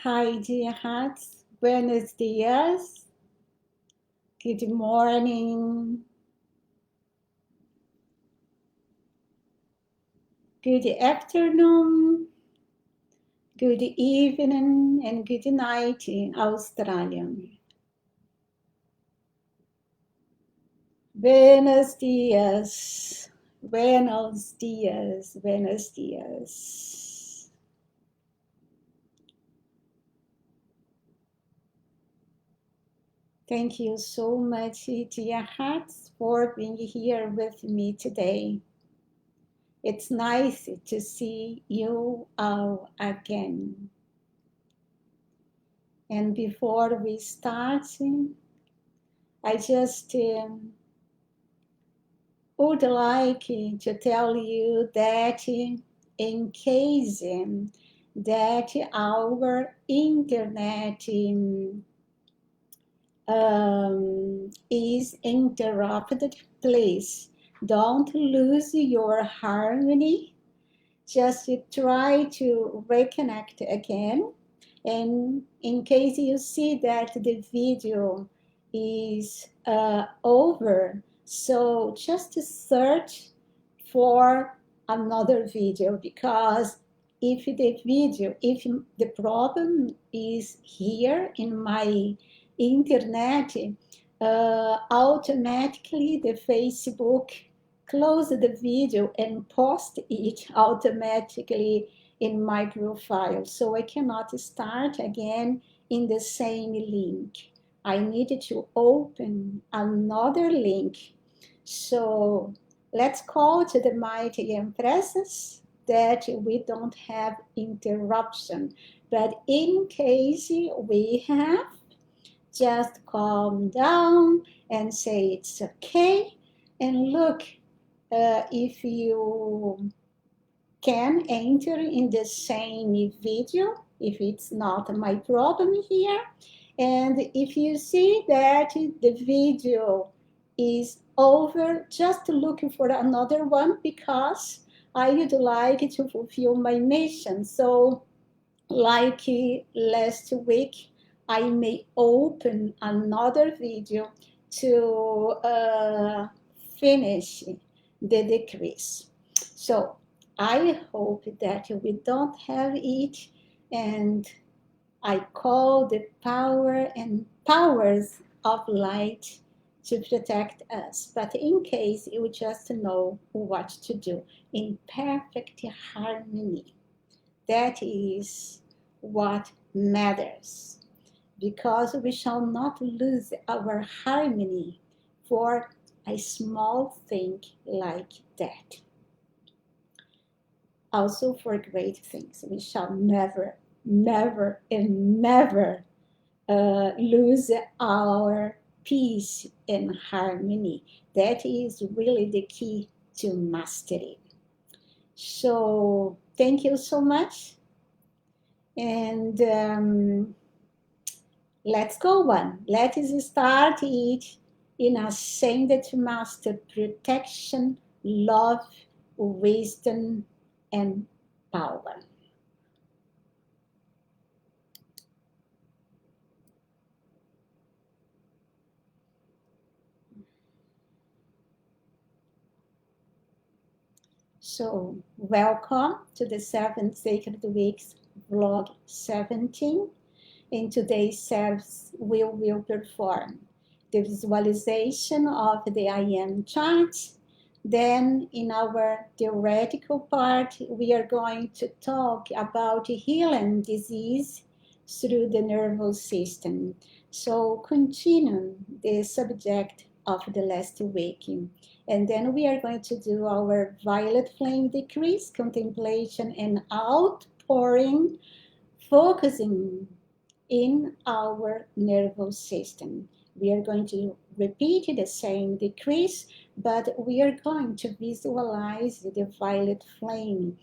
Hi, dear hearts. Buenos dias. Good morning. Good afternoon. Good evening and good night in Australia. Buenos dias. Buenos dias. Buenos dias. Thank you so much, dear hearts, for being here with me today. It's nice to see you all again. And before we start, I just would like to tell you that in case that our internet is interrupted, please don't lose your harmony. Just try to reconnect again. And in case you see that the video is over, so just search for another video, because if the problem is here in my internet, automatically the Facebook close the video and post it automatically in my profile. So I cannot start again in the same link. I needed to open another link. So let's call to the mighty empresses that we don't have interruption. But in case we have, just calm down and say it's okay. And look, if you can enter in the same video, if it's not my problem here. And if you see that the video is over, just look for another one, because I would like to fulfill my mission. So like last week, I may open another video to finish the decrease. So I hope that we don't have it, and I call the power and powers of light to protect us. But in case you just know what to do in perfect harmony, that is what matters, because we shall not lose our harmony for a small thing like that. Also for great things, we shall never, never, and never lose our peace and harmony. That is really the key to mastery. So thank you so much. And let's go on. Let us start it in ascended master protection, love, wisdom, and power. So, welcome to the 7 Sacred Weeks Vlog 17. In today's service, we will perform the visualization of the I Am chart. Then, in our theoretical part, we are going to talk about healing disease through the nervous system. So, continue the subject of the last week. And then we are going to do our violet flame decrease, contemplation, and outpouring, focusing in our nervous system. We are going to repeat the same decrease, but we are going to visualize the violet flame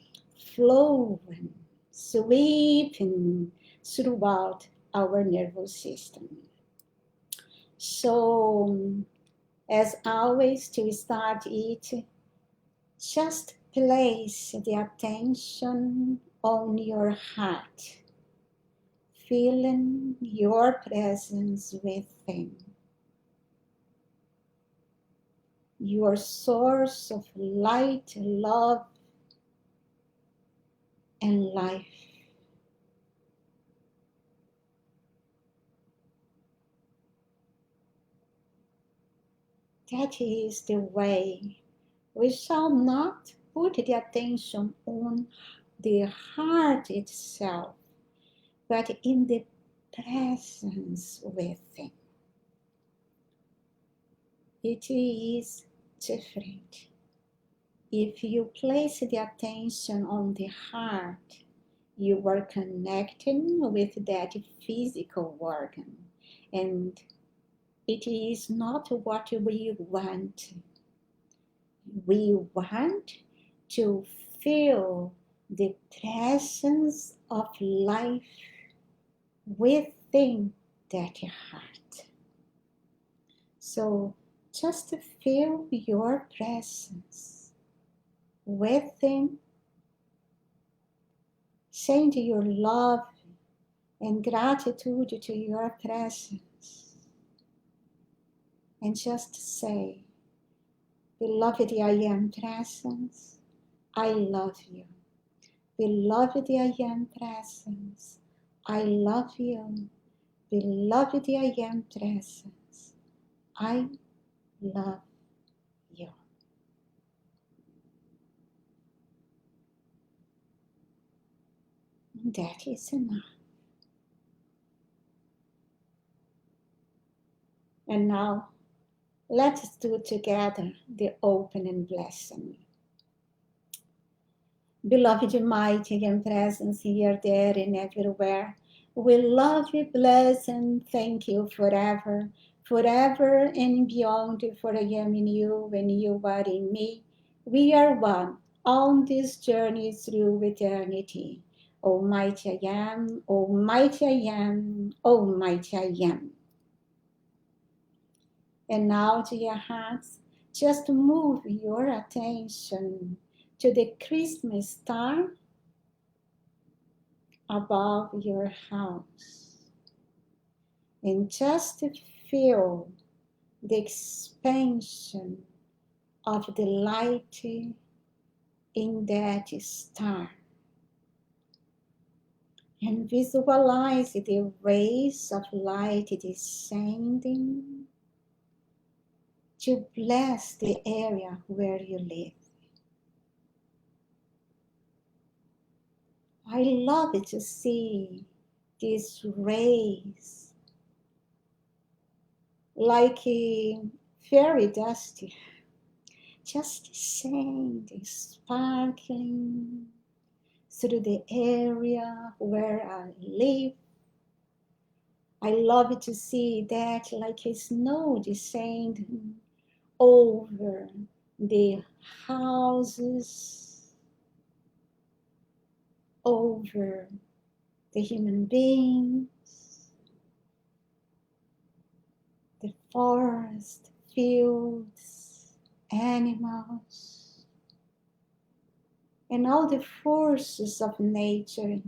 flowing, sweeping throughout our nervous system. So, as always, to start it, just place the attention on your heart. feeling your presence within, your source of light, love, and life. That is the way. We shall not put the attention on the heart itself, but in the presence within. It is different. If you place the attention on the heart, you are connecting with that physical organ, and it is not what we want. We want to feel the presence of life within that heart. So just feel your presence within. Send your love and gratitude to your presence. And just say, beloved I am presence, I love you. Beloved I am presence, I love you. Beloved I am presence, I love you. That is enough. And now, let's do together the opening blessing. Beloved, mighty and presence here, there, and everywhere, we love you, bless, and thank you forever, forever and beyond, for I am in you and you are in me. We are one on this journey through eternity. Almighty I am, Almighty I am, Almighty I am. And now, dear hearts, just move your attention to the Christmas star above your house. And just feel the expansion of the light in that star. And visualize the rays of light descending to bless the area where you live. I love it to see these rays like a fairy dust, just descending, sparkling through the area where I live. I love it to see that like a snow descending over the houses, over the human beings, the forest, fields, animals, and all the forces of nature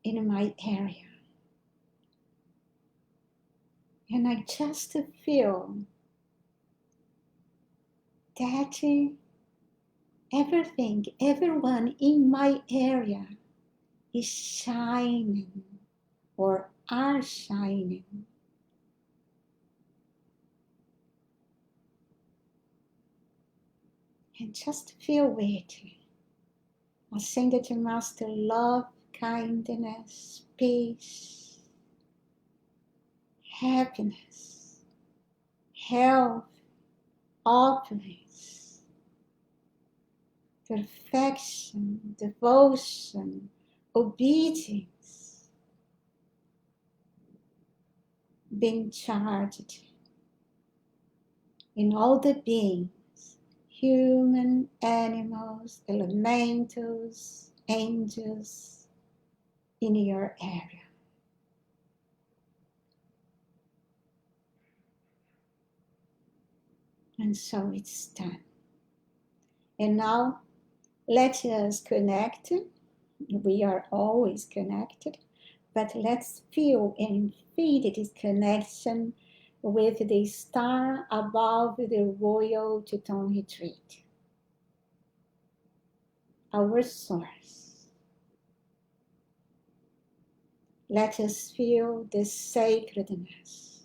in my area. And I just feel that everything, everyone in my area is shining or are shining. And just feel it. Ascended to Master love, kindness, peace, happiness, health, opulence, perfection, devotion, obedience, being charged in all the beings, human, animals, elementals, angels in your area. And so it's done. And now let us connect. We are always connected But let's feel and feed this connection with the star above the Royal Teton Retreat, our source. Let us feel the sacredness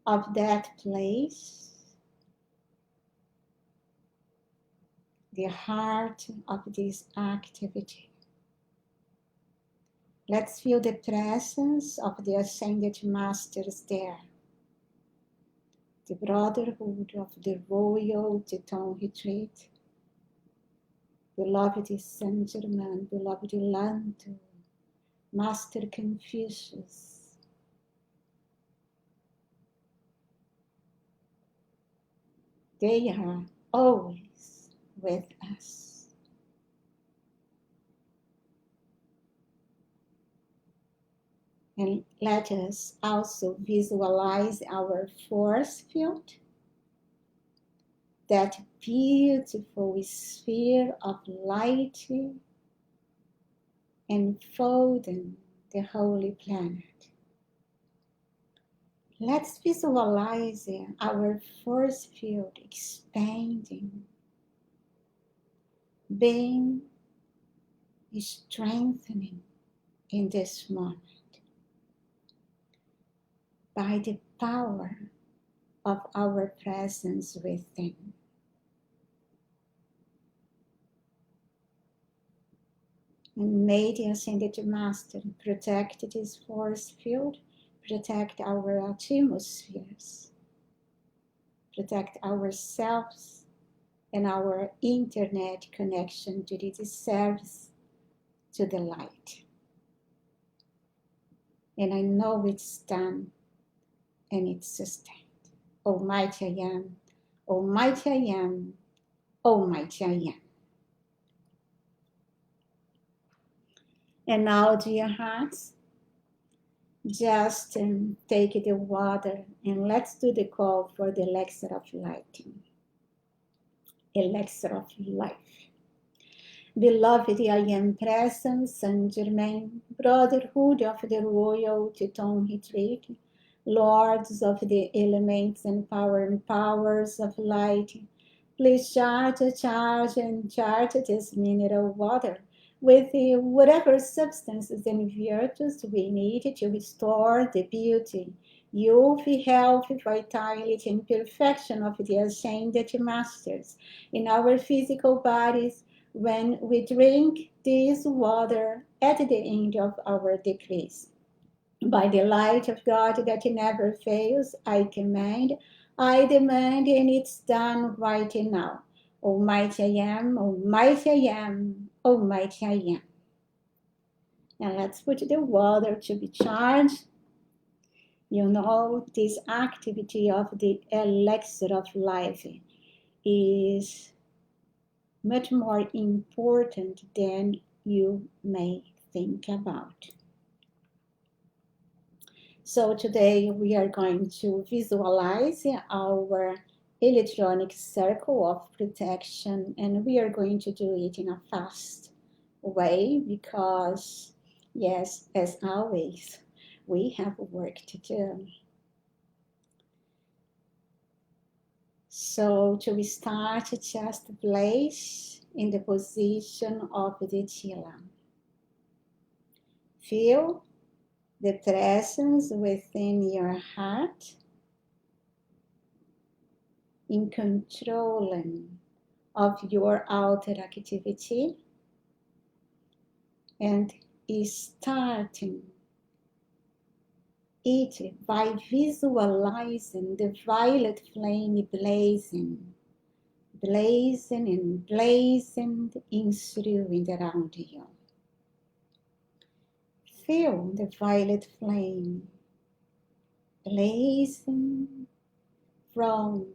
of that place, the heart of this activity. Let's feel the presence of the Ascended Masters there, the Brotherhood of the Royal Teton Retreat, beloved Saint Germain, beloved Lanto, Master Confucius. They are always with us. And let us also visualize our force field, that beautiful sphere of light enfolding the Holy Planet. Let's visualize our force field expanding, being strengthening in this moment by the power of our presence within. And may the Ascended Master protect this force field, protect our atmospheres, protect ourselves and our internet connection to this service to the light. And I know it's done and it's sustained. Almighty I am, Almighty I am, Almighty I am. And now, dear hearts, just take the water and let's do the call for the Elixir of Light. Elixir of Life. Beloved I am presence, Saint Germain, Brotherhood of the Royal Teton Retreat, Lords of the elements and powers of light, please charge this mineral water with whatever substances and virtues we need to restore the beauty, youth, health, vitality, and perfection of the Ascended Masters in our physical bodies when we drink this water at the end of our decrease. By the light of God that never fails, I command, I demand, and it's done right now. Almighty I am, Almighty I am, Almighty I am. Now let's put the water to be charged. You know, this activity of the elixir of life is much more important than you may think about. So today we are going to visualize our electronic circle of protection, and we are going to do it in a fast way because, yes, as always, we have work to do. So to start, just place in the position of the Chila. Feel the presence within your heart in controlling of your outer activity and starting it by visualizing the violet flame blazing and blazing in through and around you. Feel the violet flame blazing from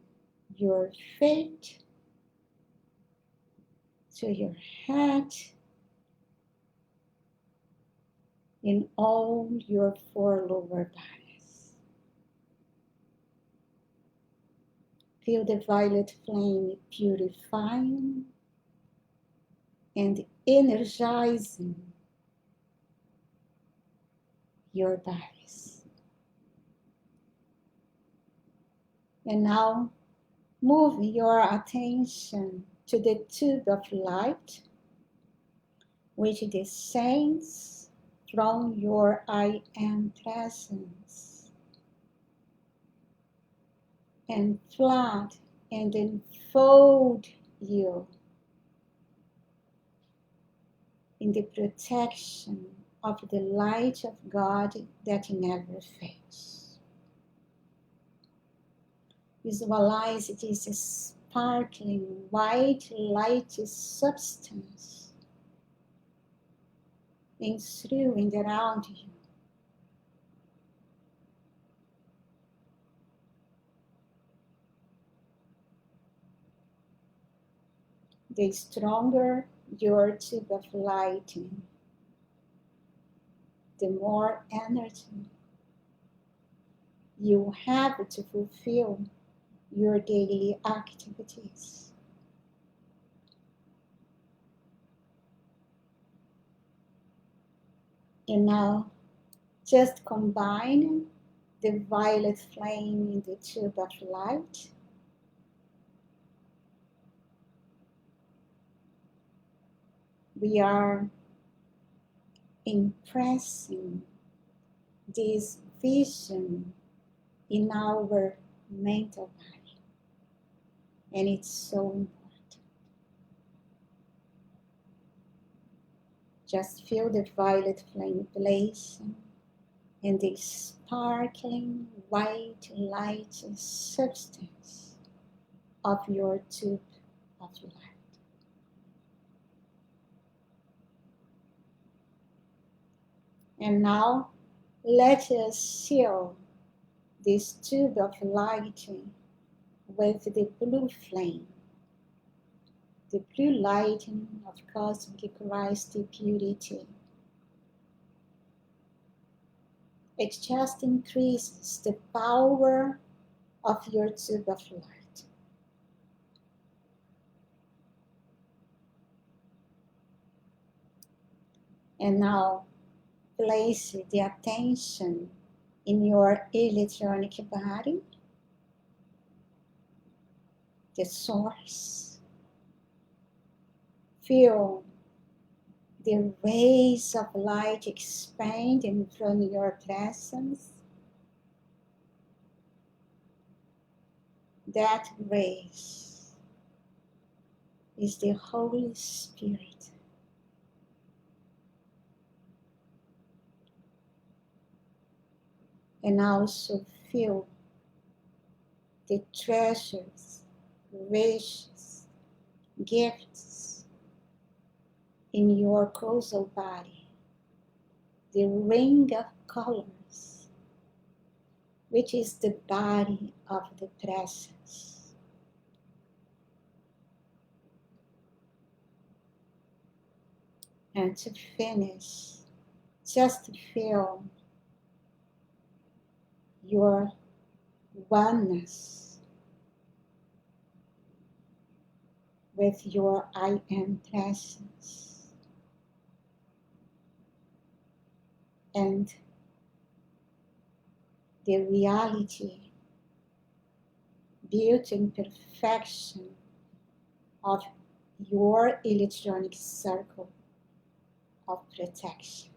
your feet to your head in all your four lower bodies. Feel the violet flame purifying and energizing your bodies. And now move your attention to the tube of light which descends from your I Am presence and flood and enfold you in the protection of the light of God that never fails. Visualize this sparkling white light substance in through and around you. The stronger your tube of light, the more energy you have to fulfill your daily activities. And now, just combine the violet flame in the tube of light we are impressing this vision in our mental body, and it's so important. Just feel the violet flame blazing and the sparkling white light substance of your tube of light. And now let us seal this tube of light with the blue flame, the blue light of cosmic Christ purity. It just increases the power of your tube of light. And now place the attention in your electronic body, the source. Feel the rays of light expanding from your presence. That rays is the Holy Spirit. And also feel the treasures, wishes, gifts in your causal body, the ring of colors, which is the body of the presence. And to finish, just feel your oneness with your I Am presence and the reality, beauty and perfection of your electronic circle of protection.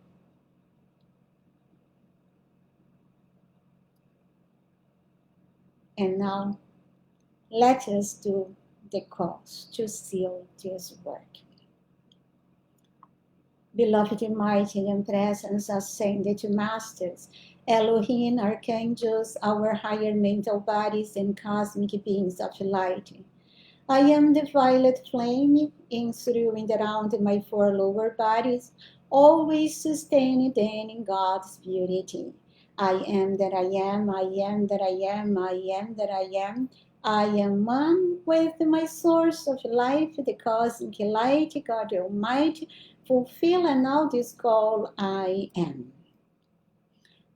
And now, let us do the calls to seal this work. Beloved, mighty and presence, ascended masters, Elohim, archangels, our higher mental bodies and cosmic beings of light. I am the violet flame in through and around my four lower bodies, always sustained in God's beauty. I am that I am, I am that I am, I am that I am. I am one with my source of life, the cosmic light, God Almighty. Fulfill and now this call, I am.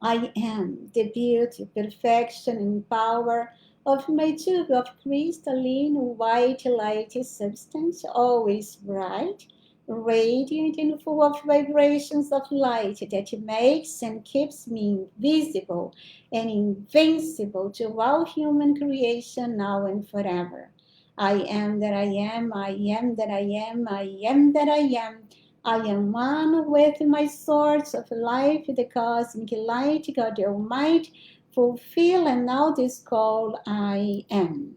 I am the beauty, perfection, and power of my tube of crystalline white light substance, always bright, radiant and full of vibrations of light that makes and keeps me invisible and invincible to all human creation now and forever. I am that I am, I am that I am, I am that I am. I am one with my source of life, the cosmic light, God Almighty, fulfill and now this call I am.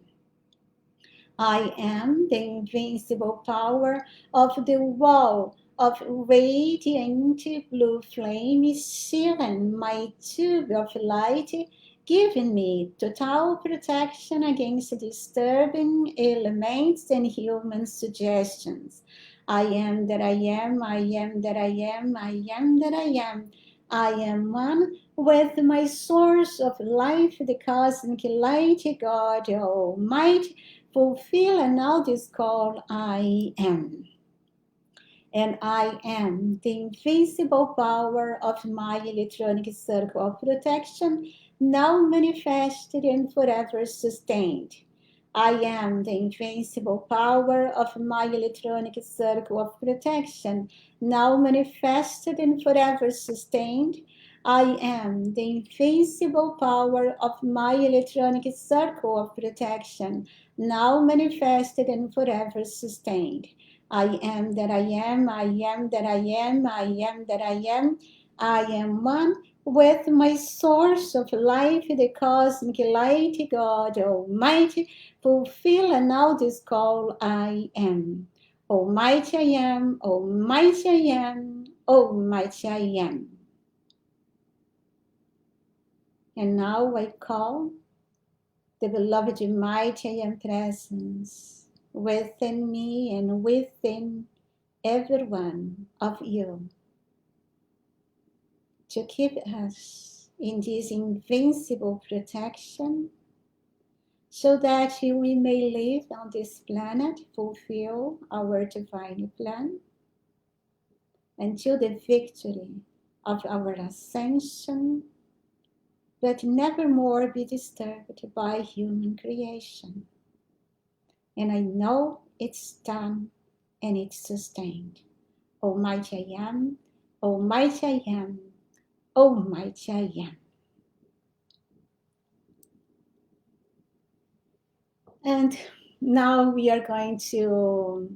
I am the invincible power of the wall of radiant blue flame sealing my tube of light, giving me total protection against disturbing elements and human suggestions. I am that I am, I am that I am, I am that I am. I am one with my source of life, the cosmic light, God Almighty, fulfill and now this call I am. And I am the invincible power of my electronic circle of protection, now manifested and forever sustained. I am the invincible power of my electronic circle of protection, now manifested and forever sustained. I am the invincible power of my electronic circle of protection, now manifested and forever sustained. I am that I am, I am that I am, I am that I am. I am one with my source of life, the cosmic light, God Almighty, fulfill and now this call I am. Almighty I am, Almighty I am, Almighty I am. And now I call the beloved mighty I am presence within me and within every one of you to keep us in this invincible protection so that we may live on this planet, fulfill our divine plan until the victory of our ascension, but never more be disturbed by human creation. And I know it's done and it's sustained. Almighty I am, Almighty I am, Almighty I am. And now we are going to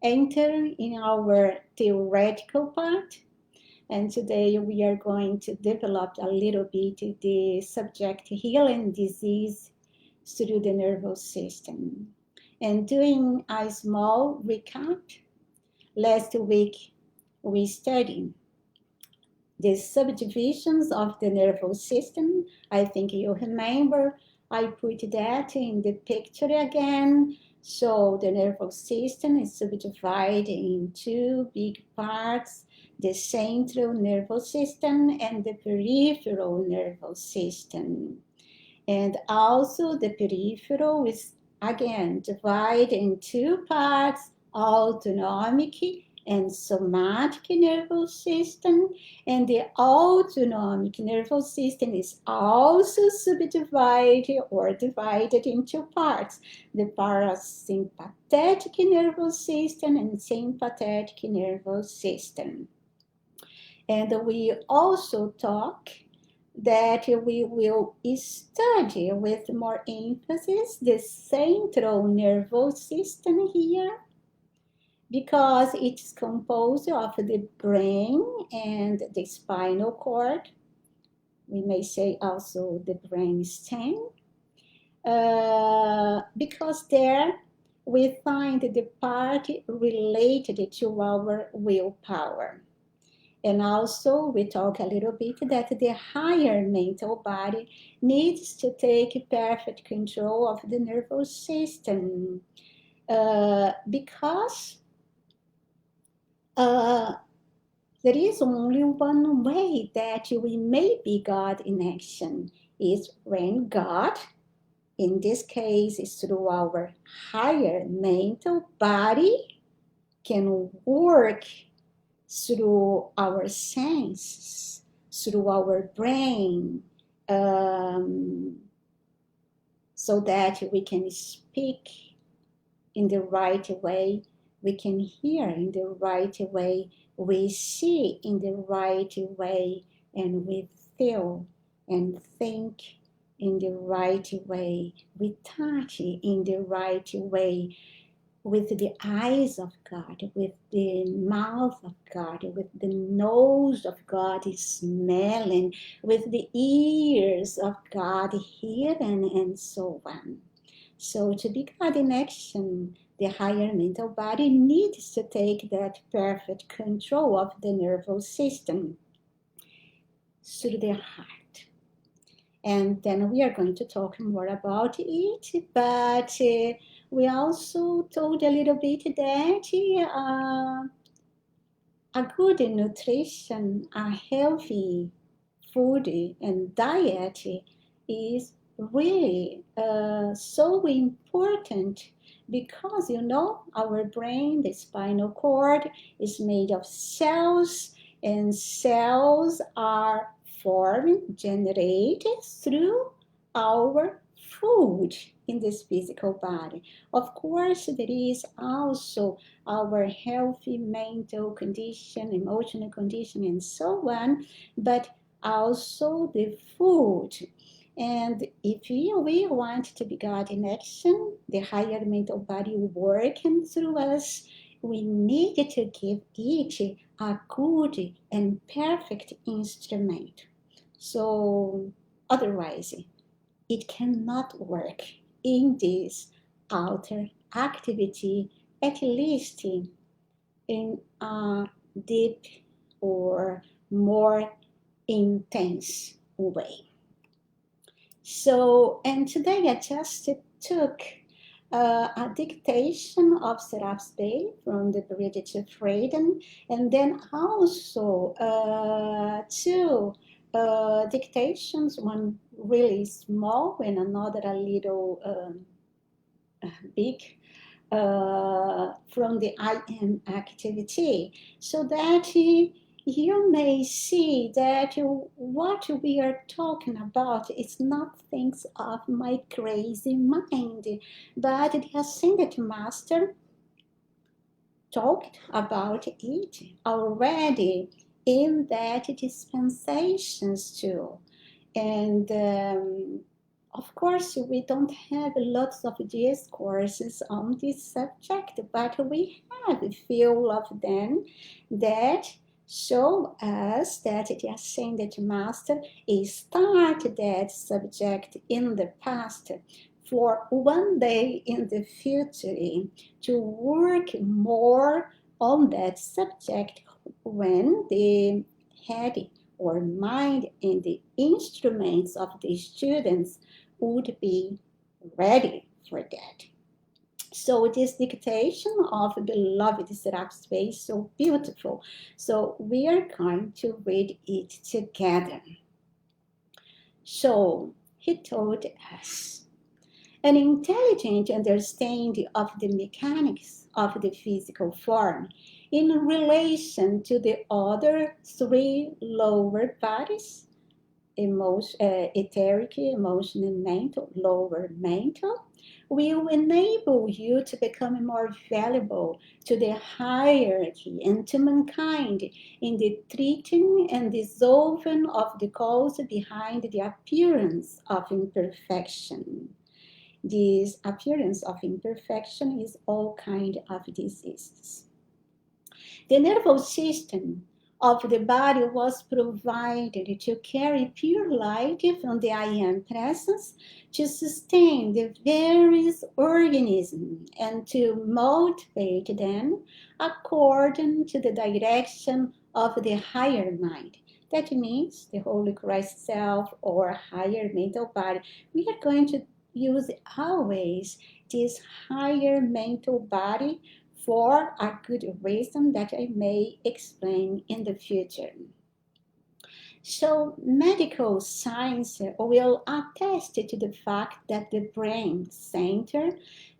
enter in our theoretical part. And today we are going to develop a little bit the subject healing disease through the nervous system. And doing a small recap, last week we studied the subdivisions of the nervous system. I think you remember I put that in the picture again. So the nervous system is subdivided in two big parts, the central nervous system and the peripheral nervous system. And also the peripheral is again divided in two parts, autonomic and somatic nervous system, and the autonomic nervous system is also subdivided or divided into parts, the parasympathetic nervous system and sympathetic nervous system. And we also talk that we will study with more emphasis the central nervous system here, because it's composed of the brain and the spinal cord. We may say also the brain stem, because there we find the part related to our willpower. And also we talk a little bit that the higher mental body needs to take perfect control of the nervous system, because there is only one way that we may be God in action, is when God, in this case is through our higher mental body, can work through our senses, through our brain, so that we can speak in the right way we can hear in the right way, we see in the right way, and we feel and think in the right way, we touch in the right way, with the eyes of God, with the mouth of God, with the nose of God smelling, with the ears of God hearing, and so on. So to be God in action, the higher mental body needs to take that perfect control of the nervous system through the heart. And then we are going to talk more about it, but we also told a little bit that a good nutrition, a healthy food and diet is really so important, because our brain, the spinal cord, is made of cells, and cells are formed, generated through our food in this physical body. Of course, there is also our healthy mental condition, emotional condition, and so on, but also the food. And if we want to be God in action, the higher mental body working through us, we need to give it a good and perfect instrument. So otherwise, it cannot work in this outer activity, at least in a deep or more intense way. So, and today I just took a dictation of Serap's Bay from the Bridge to Freedom, and then also two dictations, one really small and another a little big, from the I am activity, so that you may see that what we are talking about is not things of my crazy mind, but the Ascended Master talked about it already in that dispensations too. And of course, we don't have lots of discourses on this subject, but we have a few of them that show us that the Ascended Master started that subject in the past for one day in the future to work more on that subject when the head or mind and the instruments of the students would be ready for that. So this dictation of beloved Serap's Way is so beautiful. So we are going to read it together. So he told us, an intelligent understanding of the mechanics of the physical form in relation to the other three lower bodies, etheric, emotional, and mental, lower mental, will enable you to become more valuable to the hierarchy and to mankind in the treating and dissolving of the cause behind the appearance of imperfection. This appearance of imperfection is all kind of diseases. The nervous system of the body was provided to carry pure light from the I Am presence to sustain the various organisms and to motivate them according to the direction of the higher mind. That means the Holy Christ self or higher mental body. We are going to use always this higher mental body for a good reason that I may explain in the future. So, medical science will attest to the fact that the brain center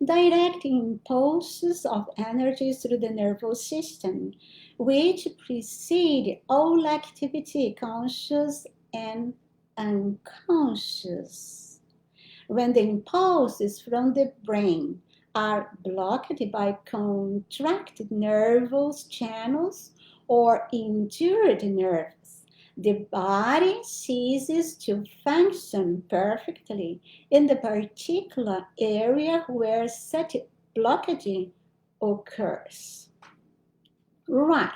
directs impulses of energy through the nervous system, which precede all activity, conscious and unconscious. When the impulses from the brain are blocked by contracted nervous channels or injured nerves, the body ceases to function perfectly in the particular area where such blockage occurs. Right.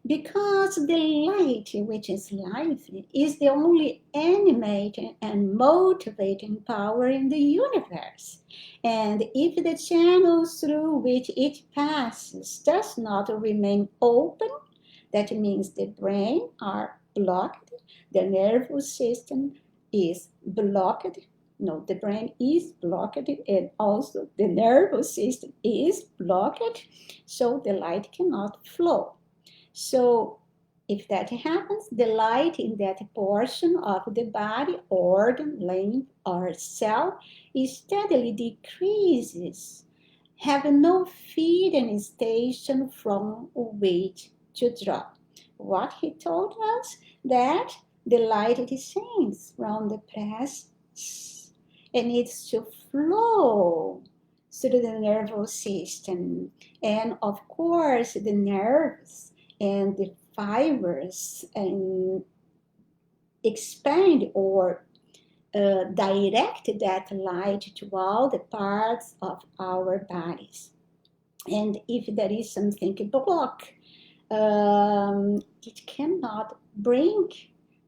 Because the light, which is life, is the only animating and motivating power in the universe. And if the channels through which it passes does not remain open, that means the brain are blocked, the nervous system is blocked. No, the brain is blocked and also the nervous system is blocked, so the light cannot flow. So if that happens, the light in that portion of the body, organ, limb, or cell steadily decreases, having no feeding station from which to draw. What he told us, that the light descends from the breast and needs to flow through the nervous system. And of course, the nerves and the fibers and expand or direct that light to all the parts of our bodies. And if there is something block, it cannot bring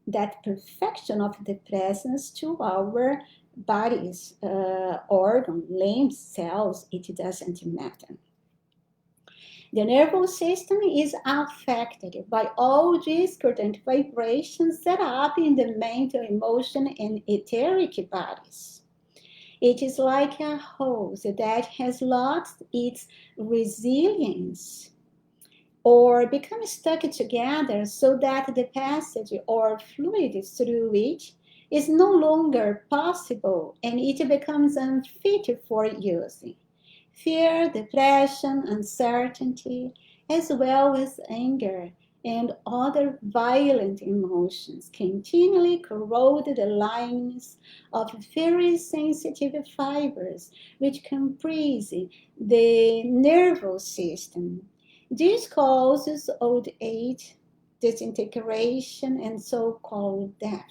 that perfection of the presence to our bodies, organ, limbs, cells. It doesn't matter. The nervous system is affected by all discordant vibrations set up in the mental, emotion, and etheric bodies. It is like a hose that has lost its resilience or become stuck together so that the passage or fluid through it is no longer possible and it becomes unfit for using. Fear, depression, uncertainty, as well as anger and other violent emotions continually corrode the lines of very sensitive fibers which comprise the nervous system. This causes old age, disintegration, and so-called death.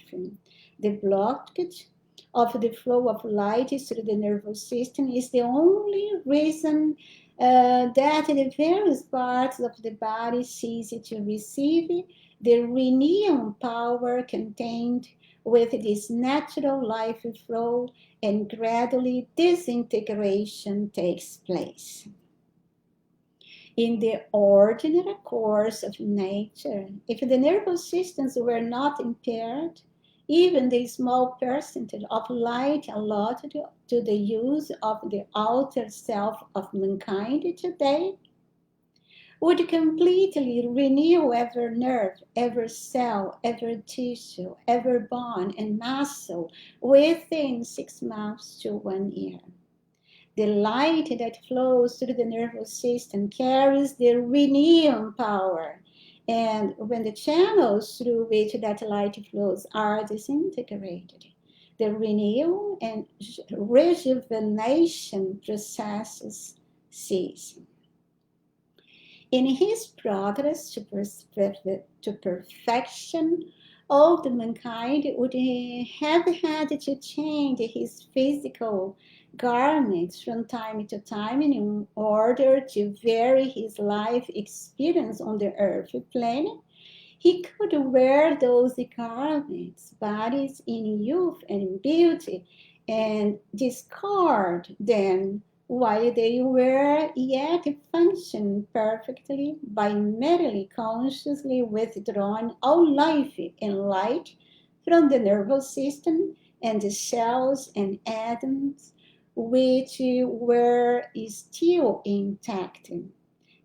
The blockage of the flow of light through the nervous system is the only reason that the various parts of the body cease to receive the renewing power contained with this natural life flow, and gradually disintegration takes place. In the ordinary course of nature, if the nervous systems were not impaired, even the small percentage of light allotted to the use of the outer self of mankind today would completely renew every nerve, every cell, every tissue, every bone and muscle within 6 months to 1 year. The light that flows through the nervous system carries the renewing power. And when the channels through which that light flows are disintegrated, the renewal and rejuvenation processes cease. In his progress to perfection, all the mankind would have had to change his physical garments from time to time in order to vary his life experience on the earth plane. He could wear those garments, bodies in youth and beauty, and discard them while they were yet function perfectly by merely consciously withdrawing all life and light from the nervous system and the cells and atoms which were still intact.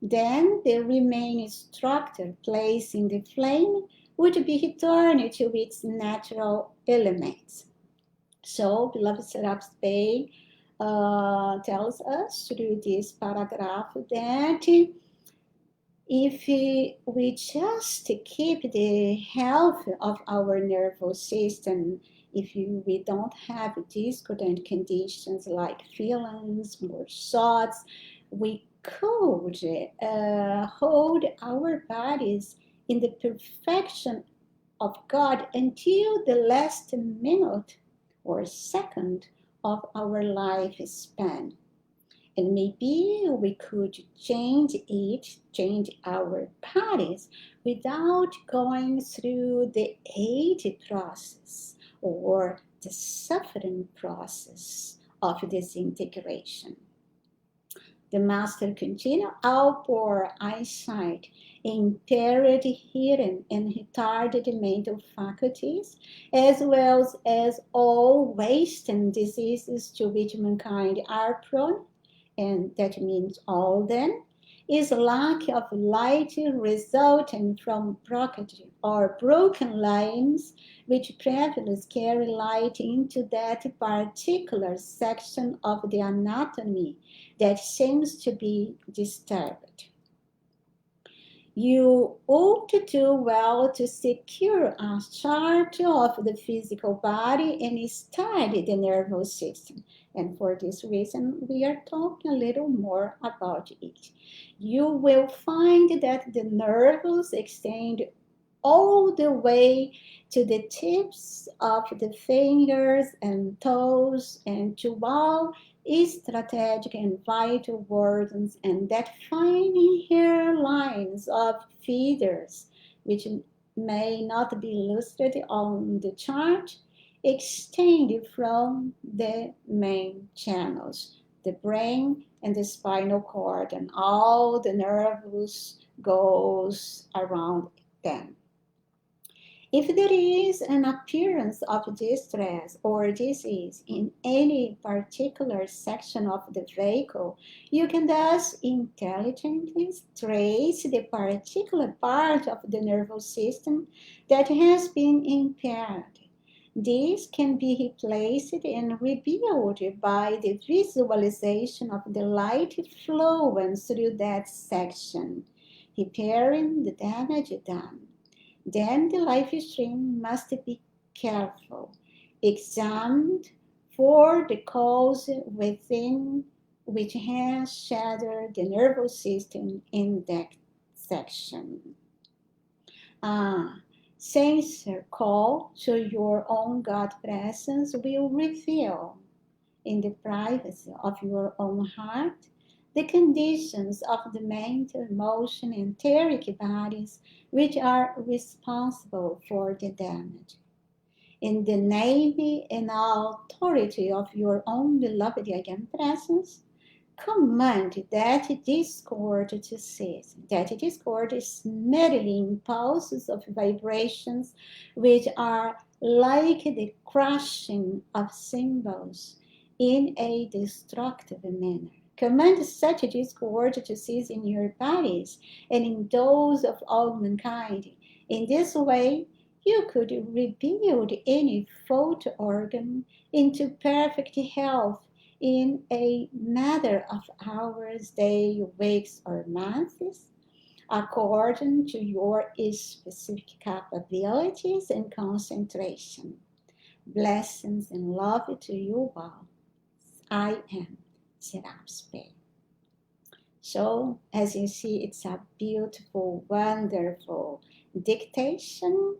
Then the remaining structure placed in the flame would be returned to its natural elements. So, beloved Serapis Bey tells us through this paragraph that if we just keep the health of our nervous system we don't have discordant conditions like feelings or thoughts, we could hold our bodies in the perfection of God until the last minute or second of our lifespan. And maybe we could change our bodies without going through the age process or the suffering process of disintegration. The master continued, outpour eyesight, impaired hearing, and retarded mental faculties, as well as all waste and diseases to which mankind are prone, and that means all then, is lack of light resulting from blockage or broken lines which previously carry light into that particular section of the anatomy that seems to be disturbed. You ought to do well to secure a chart of the physical body and study the nervous system. And for this reason, we are talking a little more about it. You will find that the nerves extend all the way to the tips of the fingers and toes and to all strategic and vital organs, and that fine hairlines of feathers, which may not be listed on the chart, extend from the main channels, the brain and the spinal cord, and all the nerves goes around them. If there is an appearance of distress or disease in any particular section of the vehicle, you can thus intelligently trace the particular part of the nervous system that has been impaired. This can be replaced and rebuilt by the visualization of the light flowing through that section, repairing the damage done. Then the life stream must be careful, examined for the cause within which has shattered the nervous system in that section. Sincere call to your own God presence will reveal in the privacy of your own heart the conditions of the mental, emotion, and etheric bodies which are responsible for the damage. In the name and authority of your own beloved again presence, command that discord to cease. That discord is merely impulses of vibrations which are like the crushing of cymbals in a destructive manner. Command such discord to cease in your bodies and in those of all mankind. In this way, you could rebuild any fault organ into perfect health in a matter of hours, days, weeks, or months, according to your specific capabilities and concentration. Blessings and love to you all. I am Serap's Bay. So, as you see, it's a beautiful, wonderful dictation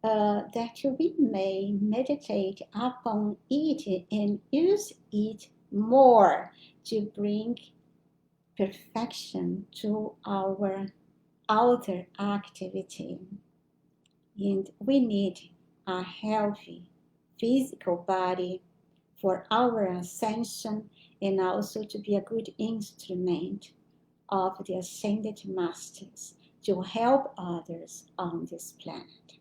that we may meditate upon it and use it more to bring perfection to our outer activity. And we need a healthy physical body for our ascension and also to be a good instrument of the ascended masters to help others on this planet.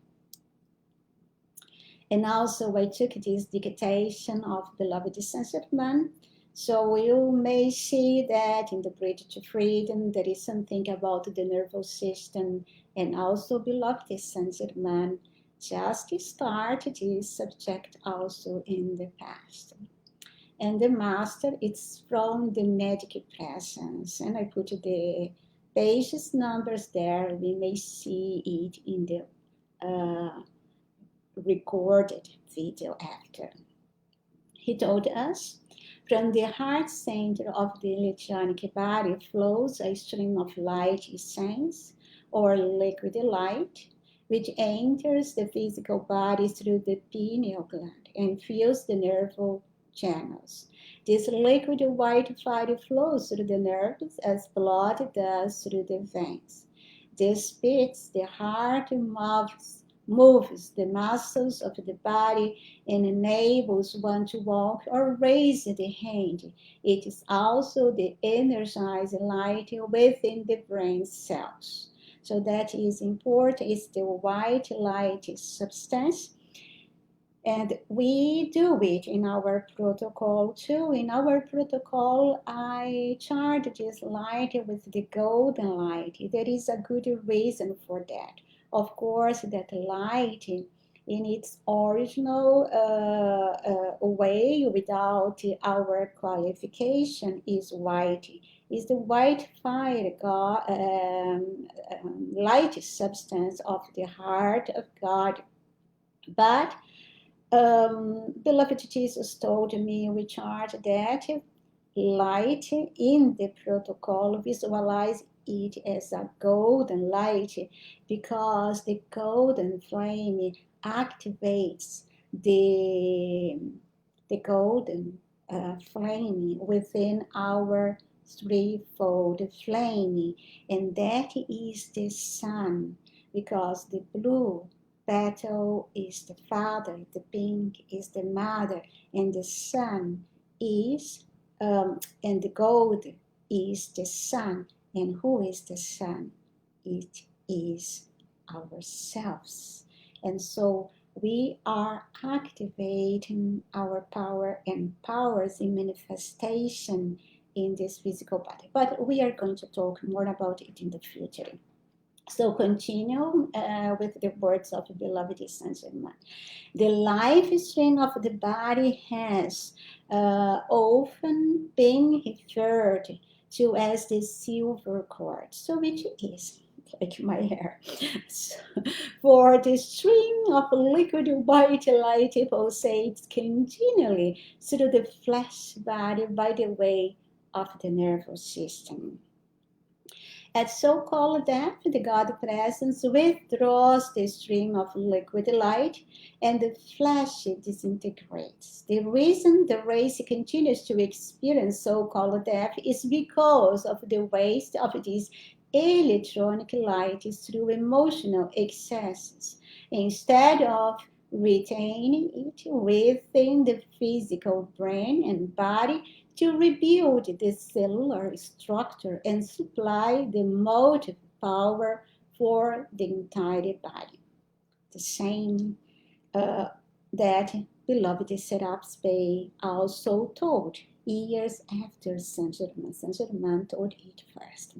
And also I took this dictation of Beloved Sunset Man. So you may see that in the Bridge to Freedom, there is something about the nervous system, and also Beloved Sunset Man just started this subject also in the past. And the master, it's from the Magic Presence, and I put the pages numbers there. We may see it in the recorded video after. He told us, from the heart center of the electronic body flows a stream of light essence or liquid light, which enters the physical body through the pineal gland and fills the nerve channels. This liquid white fire flows through the nerves as blood does through the veins. This beats the heart moves the muscles of the body and enables one to walk or raise the hand. It is also the energized light within the brain cells. So that is important, it's the white light substance. And we do it in our protocol too. In our protocol, I charge this light with the golden light. There is a good reason for that. Of course, that light in its original way, without our qualification, is white. Is the white fire, light substance of the heart of God. But beloved Jesus told me, we charge that light in the protocol, visualize it as a golden light, because the golden flame activates the golden flame within our threefold flame, and that is the sun, because the blue petal is the father, the pink is the mother, and the sun is, and the gold is the sun. And who is the sun? It is ourselves. And so we are activating our power and powers in manifestation in this physical body. But we are going to talk more about it in the future. So continue with the words of beloved Saint Germain. The life stream of the body has often been referred to as the silver cord, so which is like my hair. So, for the stream of liquid white light pulsates continually through the flesh body by the way of the nervous system. At so-called death, the God presence withdraws the stream of liquid light and the flesh disintegrates. The reason the race continues to experience so-called death is because of the waste of this electronic light through emotional excesses, instead of retaining it within the physical brain and body to rebuild the cellular structure and supply the motive power for the entire body. The same that beloved Serapis Bey also told years after Saint Germain. Saint Germain told it first.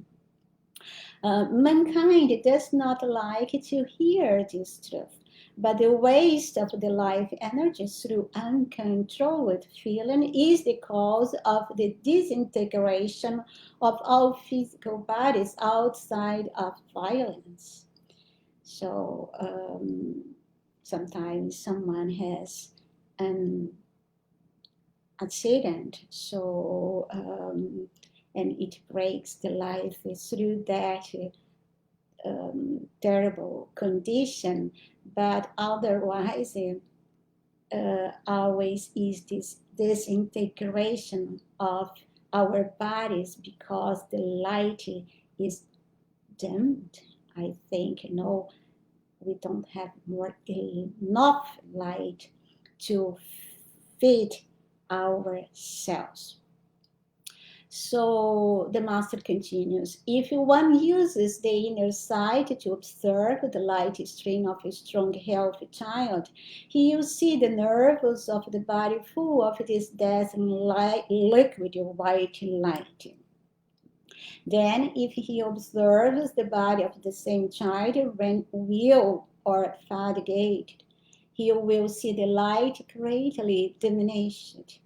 Mankind does not like to hear this truth, but the waste of the life energy through uncontrolled feeling is the cause of the disintegration of all physical bodies outside of violence. So sometimes someone has an accident, so and it breaks the life through that terrible condition, but otherwise always is this disintegration of our bodies because the light is dimmed. I think, we don't have enough light to feed ourselves. So the master continues, if one uses the inner sight to observe the light stream of a strong, healthy child, he will see the nerves of the body full of this dazzling liquid white light. Then, if he observes the body of the same child when ill or fatigued, he will see the light greatly diminished.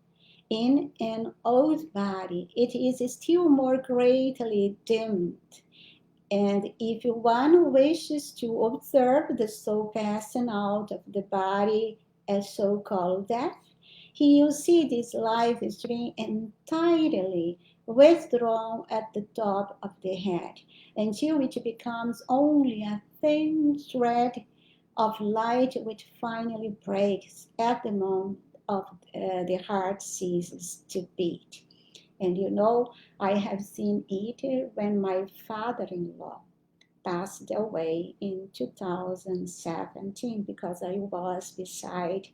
In an old body, it is still more greatly dimmed. And if one wishes to observe the soul passing out of the body as so-called death, he will see this life stream entirely withdrawn at the top of the head until it becomes only a thin thread of light which finally breaks at the moment of the heart ceases to beat. And I have seen it when my father-in-law passed away in 2017 because I was beside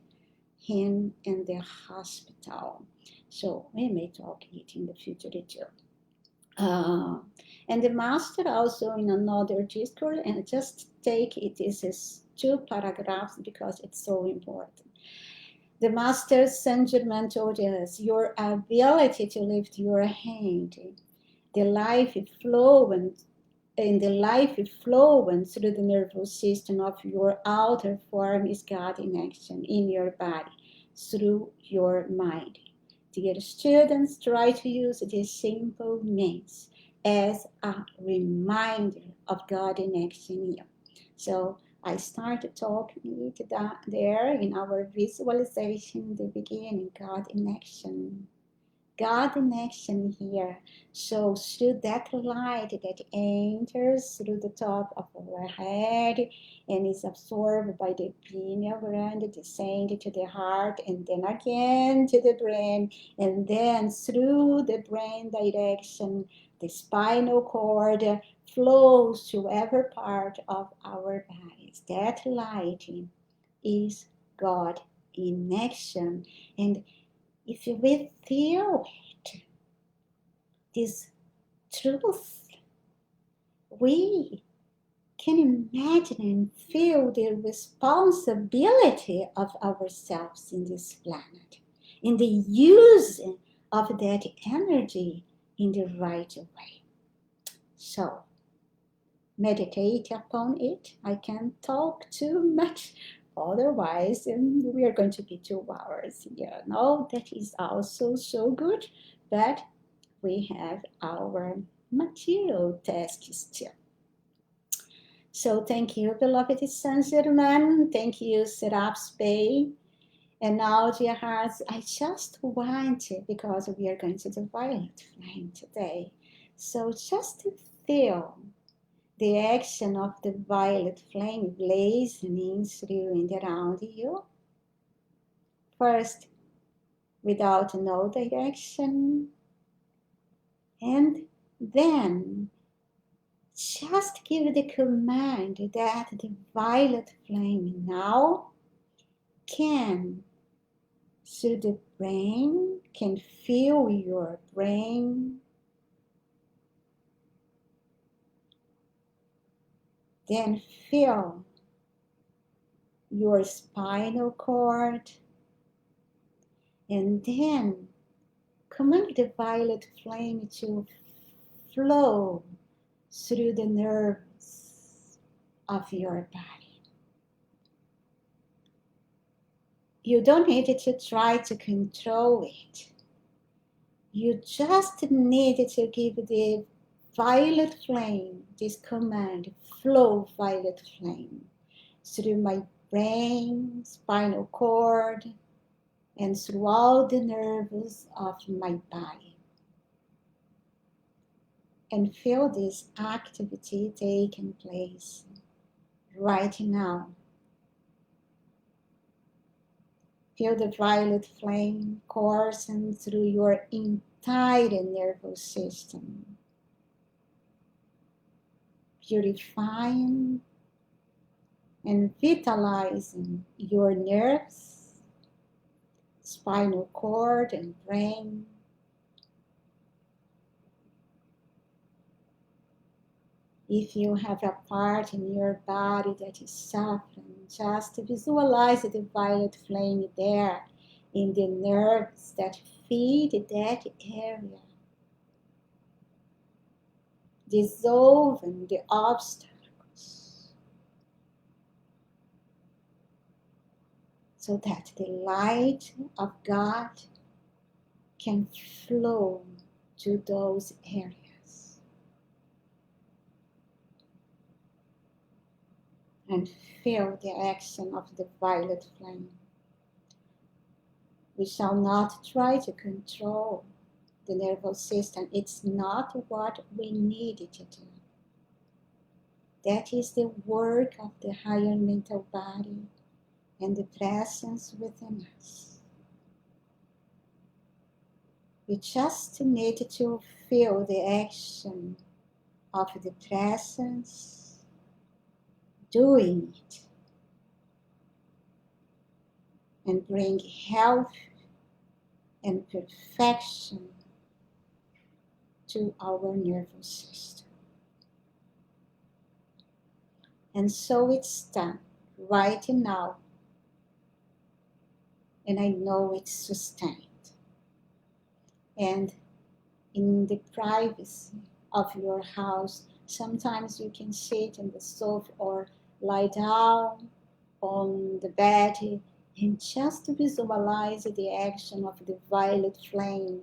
him in the hospital. So we may talk it in the future too. Uh, and the master also in another discourse, and just take it as 2 paragraphs because it's so important. The master Saint Germain told us your ability to lift your hand, the life flowing through the nervous system of your outer form is God in action in your body through your mind. Dear students, try to use these simple means as a reminder of God in action in you. So I started talking it there in our visualization, the beginning, God in action. God in action here. So through that light that enters through the top of our head and is absorbed by the pineal gland, descend to the heart and then again to the brain, and then through the brain direction, the spinal cord flows to every part of our bodies. That light is God in action. And if we feel it, this truth, we can imagine and feel the responsibility of ourselves in this planet, in the use of that energy in the right way. So, meditate upon it. I can't talk too much, otherwise we are going to be 2 hours. That is also so good, but we have our material tasks still. So thank you, beloved Saint Germain. Thank you, Serapis Bey. And now, dear hearts, I just want, because we are going to the violet flame today, so just to feel the action of the violet flame blazing through and around you. First, without no direction, and then just give the command that the violet flame now can, through the brain, can fill your brain, then fill your spinal cord, and then command the violet flame to flow through the nerves of your body. You don't need to try to control it. You just need to give the violet flame this command, flow violet flame, through my brain, spinal cord, and through all the nerves of my body. And feel this activity taking place right now. Feel the violet flame coursing through your entire nervous system, purifying and vitalizing your nerves, spinal cord, and brain. If you have a part in your body that is suffering, just visualize the violet flame there in the nerves that feed that area, dissolving the obstacles so that the light of God can flow to those areas. and feel the action of the violet flame. We shall not try to control the nervous system. It's not what we need it to do. That is the work of the higher mental body and the presence within us. We just need to feel the action of the presence doing it and bring health and perfection to our nervous system. And so it's done right now, and I know it's sustained. And in the privacy of your house, sometimes you can sit on the sofa or lie down on the bed and just visualize the action of the violet flame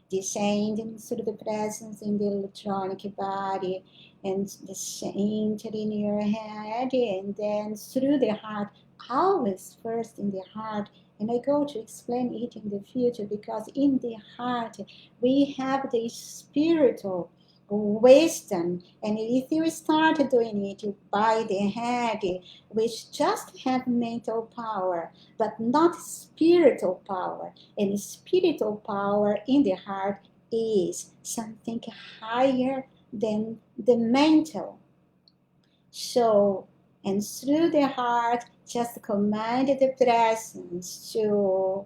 descending through the presence in the electronic body and descending in your head and then through the heart, always first in the heart. And I go to explain it in the future because in the heart we have the spiritual wisdom, and if you start doing it by the head, which just have mental power but not spiritual power, and spiritual power in the heart is something higher than the mental. So, and through the heart, just command the presence to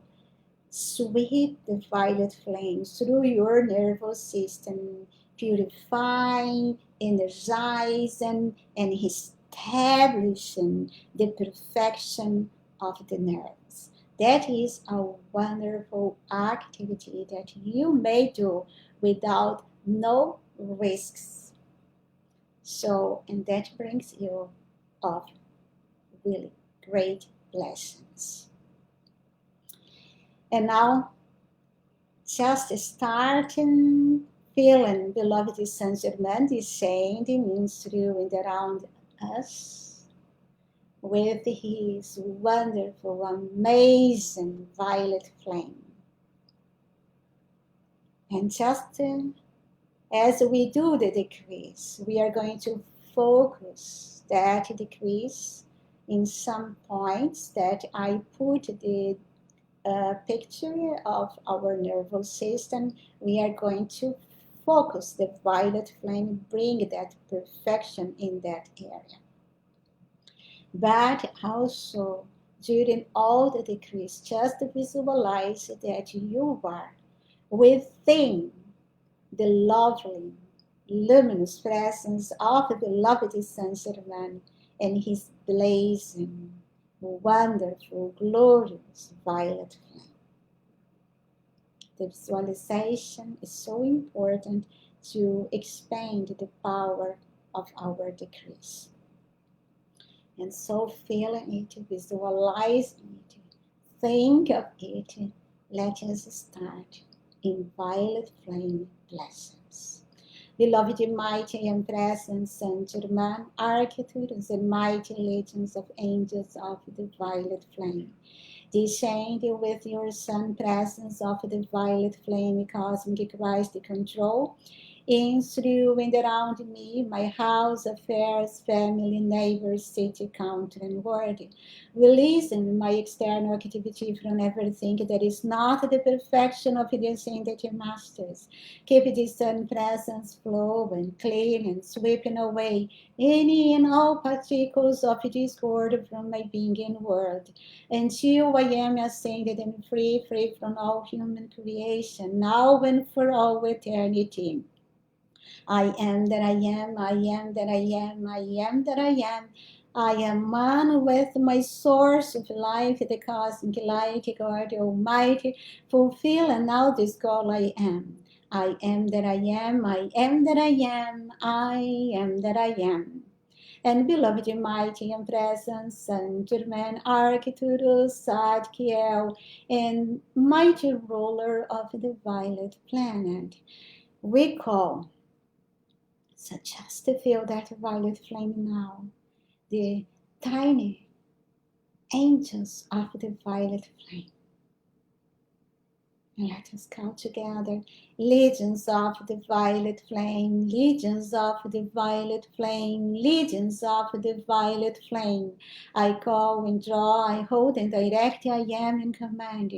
sweep the violet flame through your nervous system, purifying, energizing, and establishing the perfection of the nerves. That is a wonderful activity that you may do without no risks. So, and that brings you of really great blessings. And now, just starting feeling beloved Saint Germain descending through and around us with his wonderful, amazing violet flame. And just as we do the decrease, we are going to focus that decrease in some points that I put the picture of our nervous system. We are going to focus the violet flame, bring that perfection in that area. But also, during all the decrease, just visualize that you are within the lovely, luminous presence of the beloved Saint Germain and his blazing, wonderful, glorious violet flame. The visualization is so important to expand the power of our decrease. And so feeling it, visualizing it, think of it, let us start in violet flame blessings. Beloved, mighty and present Saint Germain, architects and mighty legions of angels of the violet flame, descend with your sun presence of the violet flame, cosmic Christ control, in, through, and around me, my house, affairs, family, neighbors, city, country, and world. Releasing my external activity from everything that is not the perfection of the ascended masters. Keep this sun presence flowing, clean, and sweeping away any and all particles of discord from my being and world, until I am ascended and free from all human creation, now and for all eternity. I am that I am, I am that I am, I am that I am. I am one with my source of life, the cosmic light, God Almighty, fulfill and now this goal I am. I am that I am, I am that I am, I am that I am. And beloved, mighty and present Saint Germain, Arcturus, Zadkiel, and mighty ruler of the violet planet, we call. So just to feel that violet flame now, the tiny angels of the violet flame. And let us call together, legions of the violet flame, legions of the violet flame, legions of the violet flame. I call and draw, I hold and direct, I am in command.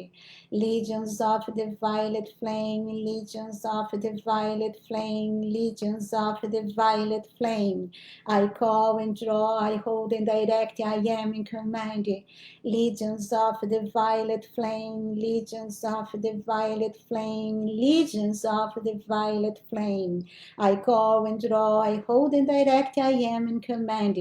Legions of the violet flame, legions of the violet flame, legions of the violet flame. I call and draw, I hold and direct, I am in command. Legions of the violet flame, legions of the violet flame, legions of the violet flame. I call and draw, I hold and direct, I am in command.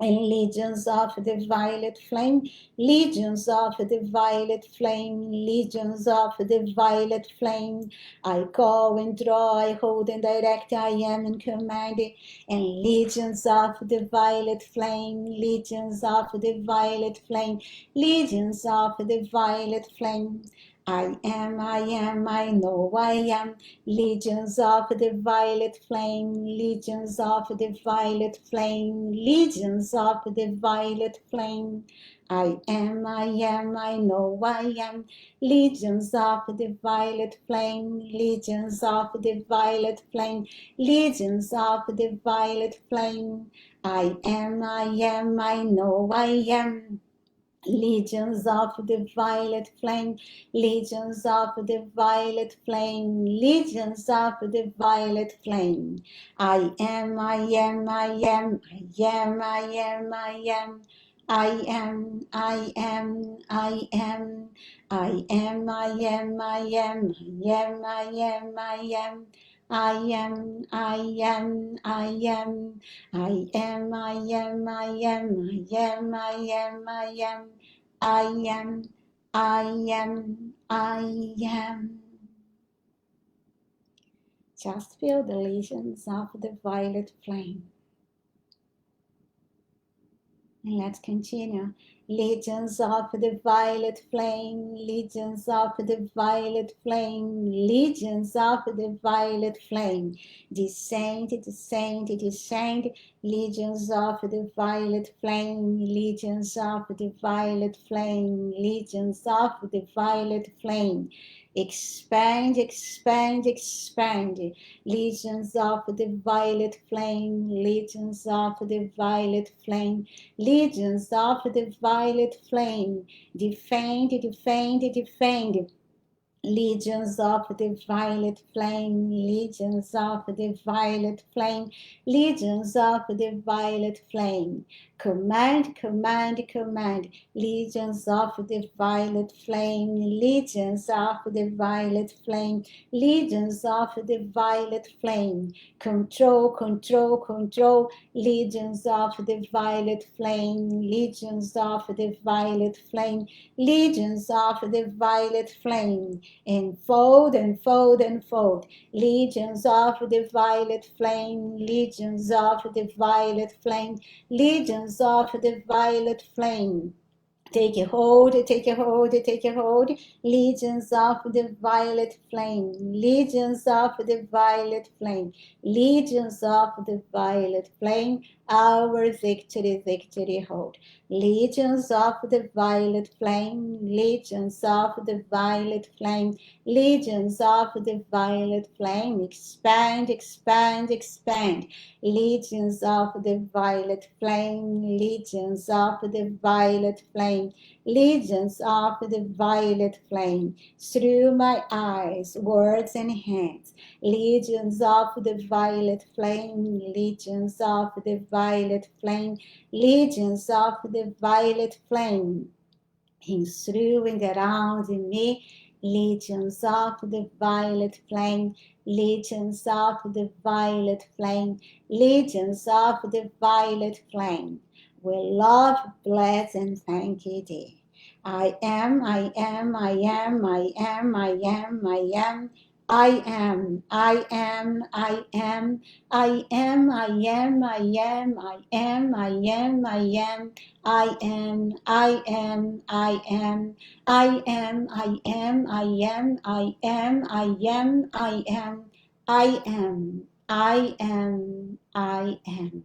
And legions of the violet flame, legions of the violet flame, legions of the violet flame. I call and draw, I hold and direct, I am in command. And legions of the violet flame, legions of the violet flame, legions of the violet flame. I am, I know I am. Legions of the violet flame, legions of the violet flame, legions of the violet flame. I am, I know I am. Legions of the violet flame, legions of the violet flame, legions of the violet flame. I am, I know I am. Legions of the violet flame, legions of the violet flame, legions of the violet flame. I am, I am, I am, I am, I am, I am. I am, I am, I am, I am, I am, I am, I am, I am, I am. I am, I am, I am, I am, I am, I am, I am, I am, I am, I am, I am, I am. Just feel the legions of the violet flame. And let's continue. Legions of the violet flame, legions of the violet flame, legions of the violet flame. Descend, descend, descend. Legions of the violet flame, legions of the violet flame, legions of the violet flame. Expand, expand, expand. Legions of the violet flame, legions of the violet flame, legions of the violet flame. Defend, defend, defend. Legions of the violet flame, legions of the violet flame, legions of the violet flame. Command, command, command. Legions of the violet flame, legions of the violet flame, legions of the violet flame. Control, control, control. Legions of the violet flame, legions of the violet flame, legions of the violet flame. Enfold, enfold, enfold. Legions of the violet flame, legions of the violet flame, legions of the violet flame. Take a hold, take a hold, take a hold. Legions of the violet flame, legions of the violet flame, legions of the violet flame. Our victory, victory hold. Legions of the violet flame, legions of the violet flame, legions of the violet flame. Expand, expand, expand. Legions of the violet flame, legions of the violet flame, legions of the violet flame. Through my eyes, words and hands, legions of the violet flame, legions of the violet flame, legions of the violet flame. In through and around in me, legions of the violet flame, legions of the violet flame, legions of the violet flame. With love, bless, and thank you, dear. I am, I am, I am, I am, I am, I am. I am, I am, I am, I am, I am, I am, I am, I am, I am. I am, I am, I am, I am, I am, I am, I am, I am, I am, I am, I am, I am.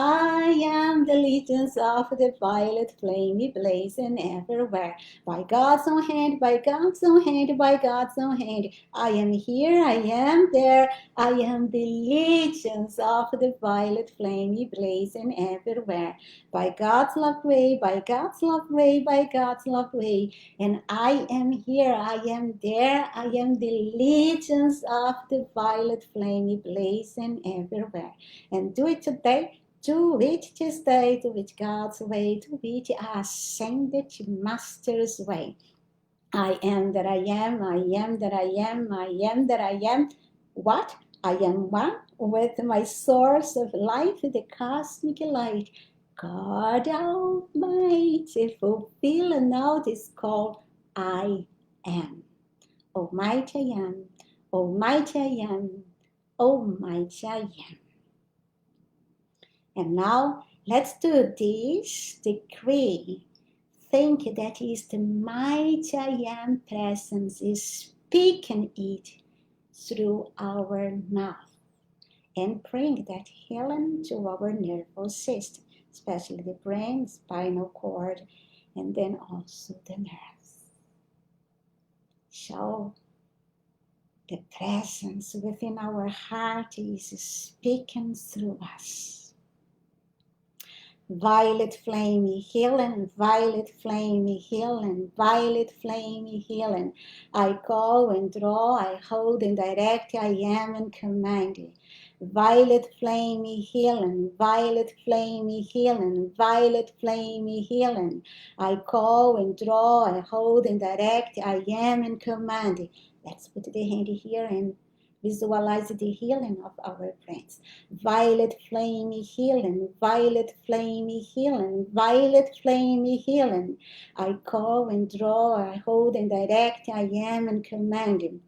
I am the legions of the violet flame blazing everywhere. By God's own hand, by God's own hand, by God's own hand. I am here, I am there. I am the legions of the violet flame blazing everywhere. By God's love way, by God's love way, by God's love way. And I am here, I am there. I am the legions of the violet flame blazing everywhere. And do it today. Do it today, do it God's way, do it ascended Master's way. I am that I am, I am that I am, I am that I am. What? I am one with my source of life, the cosmic light. God Almighty, fulfill now this call. I am. Almighty I am, Almighty I am, Almighty I am. And now let's do this decree. Think that is the mighty I am presence is speaking it through our mouth and bring that healing to our nervous system, especially the brain, spinal cord, and then also the nerves. So the presence within our heart is speaking through us. Violet flame healing, violet flame healing, violet flame healing. I call and draw, I hold and direct, I am and command. Violet flame healing, violet flame healing, violet flame healing. I call and draw, I hold and direct, I am and command. Let's put the hand here and visualize the healing of our brains. Violet flame healing, violet flame healing, violet flame healing. I call and draw, I hold and direct, I am and command.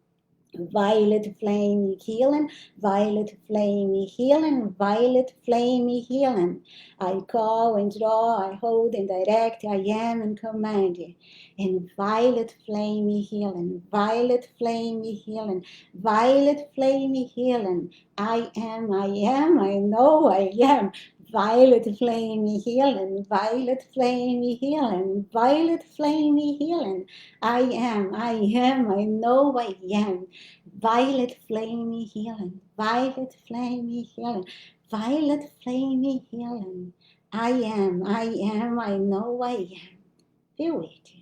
Violet flame healing, violet flame healing, violet flame healing. I call and draw, I hold and direct, I am and command. And violet flame healing, violet flame healing, violet flame healing. I am, I know I am. Violet flame healing, violet flame healing, violet flame healing. I am, I know I am. Violet flame healing, violet flame healing, violet flame healing. I am, I know I am. Feel it.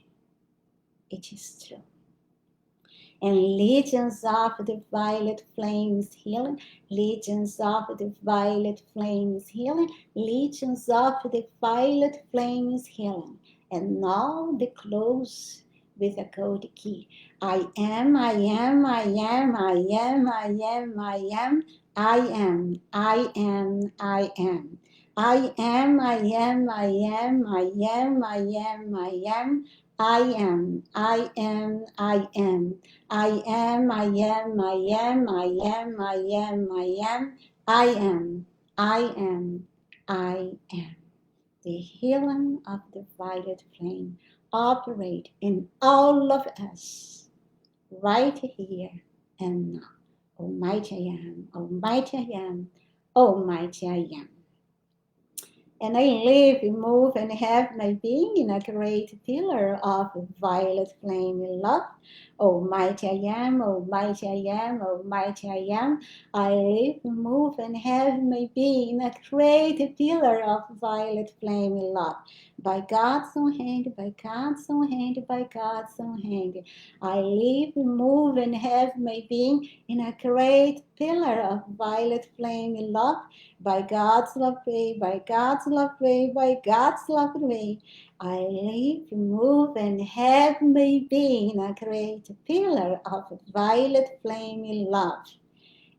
It is true. And legions of the violet flames healing, legions of the violet flames healing, legions of the violet flames healing. And now the close with a gold key. I am, I am, I am, I am, I am, I am, I am, I am, I am. I am, I am, I am, I am, I am, I am, I am, I am, I am. I am, I am, I am, I am, I am, I am, I am, I am, I am. The healing of the violet flame operate in all of us, right here and now. Almighty I am, Almighty I am, Almighty I am. And I live, move, and have my being in a great pillar of violet flame love. Almighty I am, Almighty I am, Almighty I am. I live, move, and have my being in a great pillar of violet flame love. By God's own hand, by God's own hand, by God's own hand. I live, move, and have my being in a great pillar of violet flame love. By God's love way, by God's love way, by God's love way. I live, move, and have my being a great pillar of violet flame love.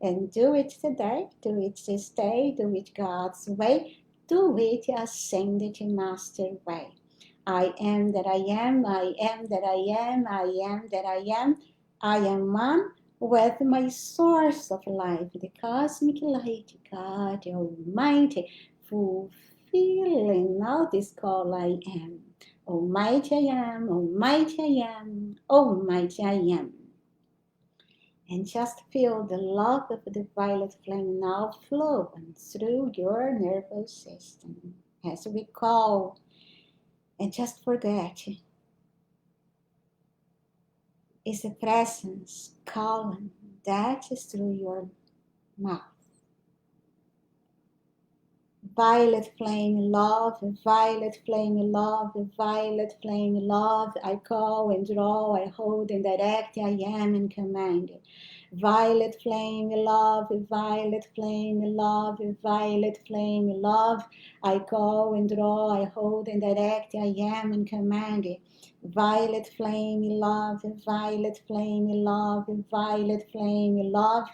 And do it today, do it this day, do it God's way, do it ascended master way. I am that I am, I am that I am, I am that I am. I am one with my source of life, the cosmic light, God Almighty, fulfilling now this call I am. Almighty I am, Almighty I am, Almighty I am. And just feel the love of the violet flame now flowing through your nervous system as we call. And just forget, is the presence calling that is through your mouth. Violet flame love, violet flame love, violet flame love. I call and draw, I hold and direct, I am and command. Violet flame love, violet flame love, violet flame love. I call and draw, I hold and direct, I am and command. Violet flame love, violet flame love, violet flame love.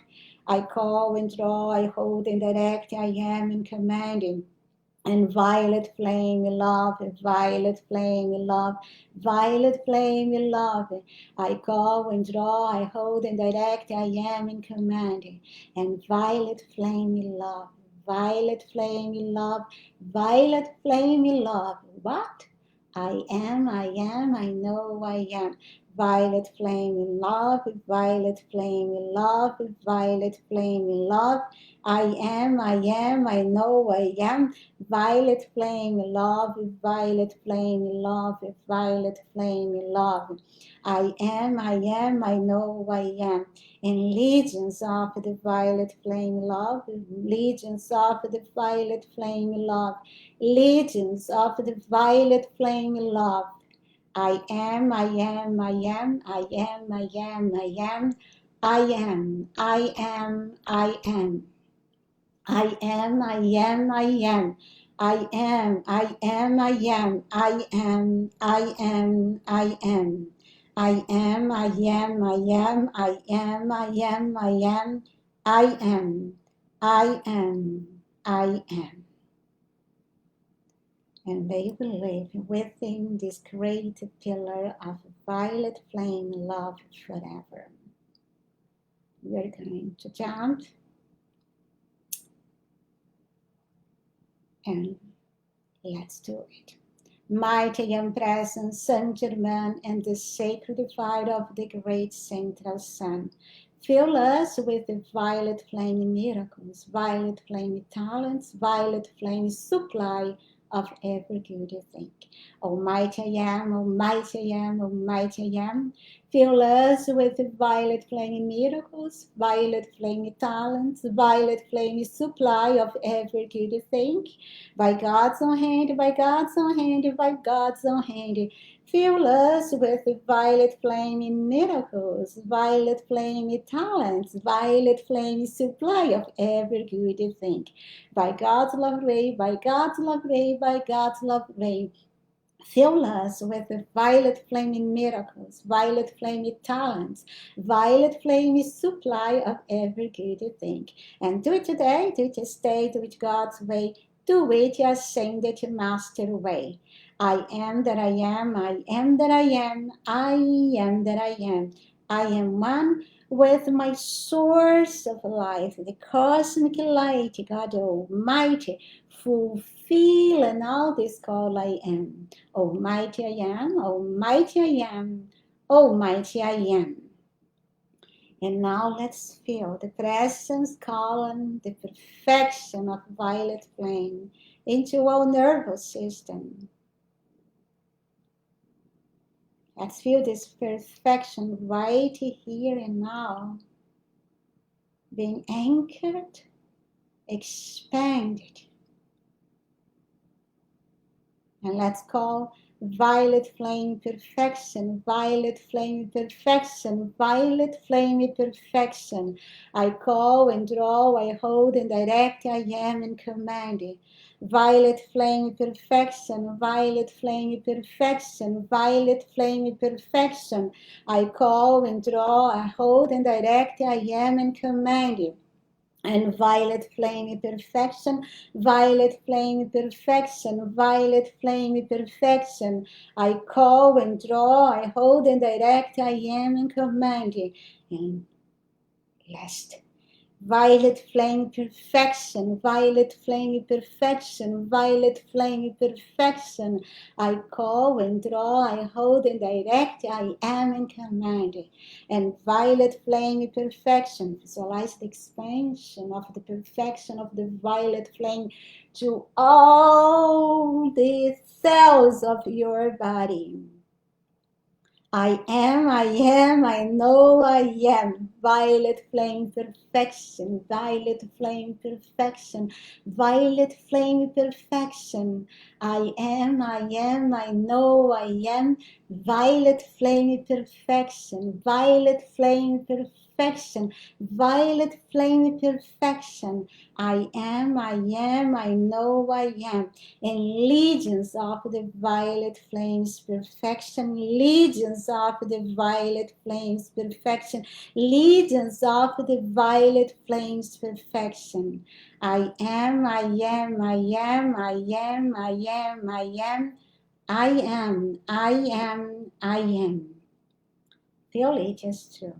I call and draw, I hold and direct, I am and commanding. And violet flame love, violet flame love, violet flame love. I call and draw, I hold and direct, I am in command. And violet flame love, violet flame love, violet flame love. What? I know I am. Violet flame love, violet flame love, violet flame love. I am, I know I am. Violet flame love, violet flame love, violet flame love. I am, I know I am. And legions of the violet flame love, legions of the violet flame love, legions of the violet flame love. I am, I am, I am, I am, I am, I am, I am, I am, I am. I am, I am, I am. I am, I am, I am. I am, I am, I am. I am, I am, I am. I am, I am, I am. I am, I am, I am. And they will live within this great pillar of violet flame love forever. We're going to jump and let's do it. Mighty and present Saint Germain and the sacred fire of the great central sun, fill us with the violet flame miracles, violet flame talents, violet flame supply of every good thing. Almighty I am, almighty I am, almighty I am. Fill us with the violet flame miracles, violet flame talents, violet flame supply of every good thing. By God's own hand, by God's own hand, by God's own hand. Fill us with the violet flame in miracles, violet flame in talents, violet flame in supply of every good thing. By God's love ray, by God's love ray, by God's love ray. Fill us with the violet flame in miracles, violet flame in talents, violet flame in supply of every good thing. And do it today, do it this day, do it God's way. Do it as saying that you master way. I am that I am, I am that I am, I am that I am. I am one with my source of life, the cosmic light, God Almighty, fulfilling all this call I am. Almighty I am, almighty I am, almighty I am. And now let's feel the presence calling the perfection of violet flame into our nervous system. Let's feel this perfection right here and now, being anchored, expanded. And let's call violet flame perfection, violet flame perfection, violet flame perfection. I call and draw, I hold and direct, I am and command. Violet flame perfection, violet flame perfection, violet flame perfection. I call and draw, I hold and direct, I am and command. And violet flame perfection, violet flame perfection, violet flame perfection. I call and draw, I hold and direct, I am and command. And last, Violet flame perfection, violet flame perfection, violet flame perfection. I call and draw, I hold and direct, I am in command. And violet flame perfection, visualize the expansion of the perfection of the violet flame to all the cells of your body. I am, I know I am. Violet flame perfection, violet flame perfection, violet flame perfection. I am, I know I am. Violet flame perfection, violet flame perfection, violet flame perfection. I am, I know I am. And legions of the violet flames perfection, legions of the violet flames perfection, legions of the violet flames perfection. I am, I am, I am, I am, I am, I am, I am, I am, I am. Feel it just true.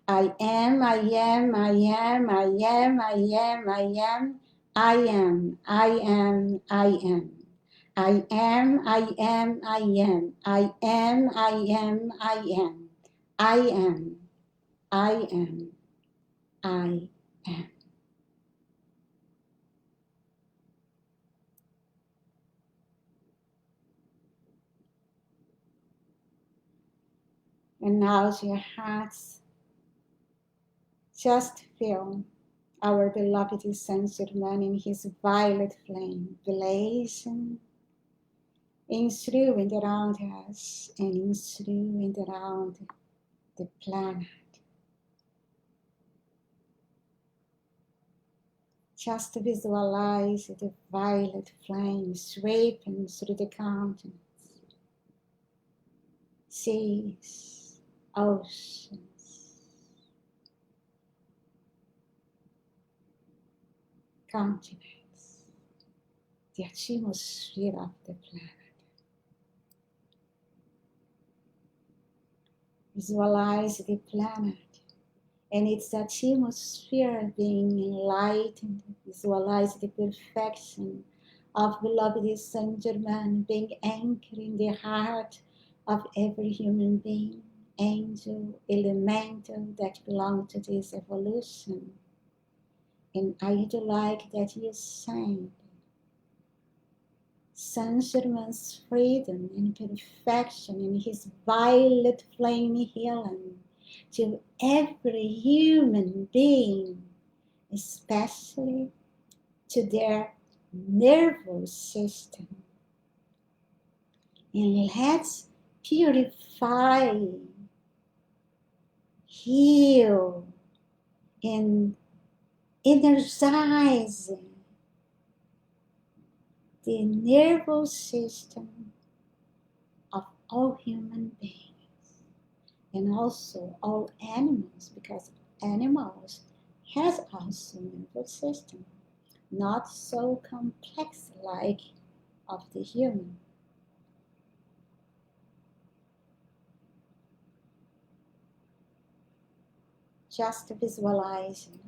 I am, I am, I am, I am, I am, I am, I am, I am, I am. I am, I am, I am, I am, I am, I am, I am, I am, I am. And now your hearts just feel our beloved Saint Germain in his violet flame blazing in through and around us and in through and around the planet. Just visualize the violet flame sweeping through the continents, seas, oceans, continents, the atmosphere of the planet. Visualize the planet and its atmosphere being enlightened. Visualize the perfection of beloved Saint Germain being anchored in the heart of every human being, angel, elemental that belong to this evolution. And I'd like that you send Saint Germain's freedom and perfection in his violet flame healing to every human being, especially to their nervous system. And let's purify, heal, and energize the nervous system of all human beings and also all animals, because animals has also nervous system, not so complex like of the human. Just visualizing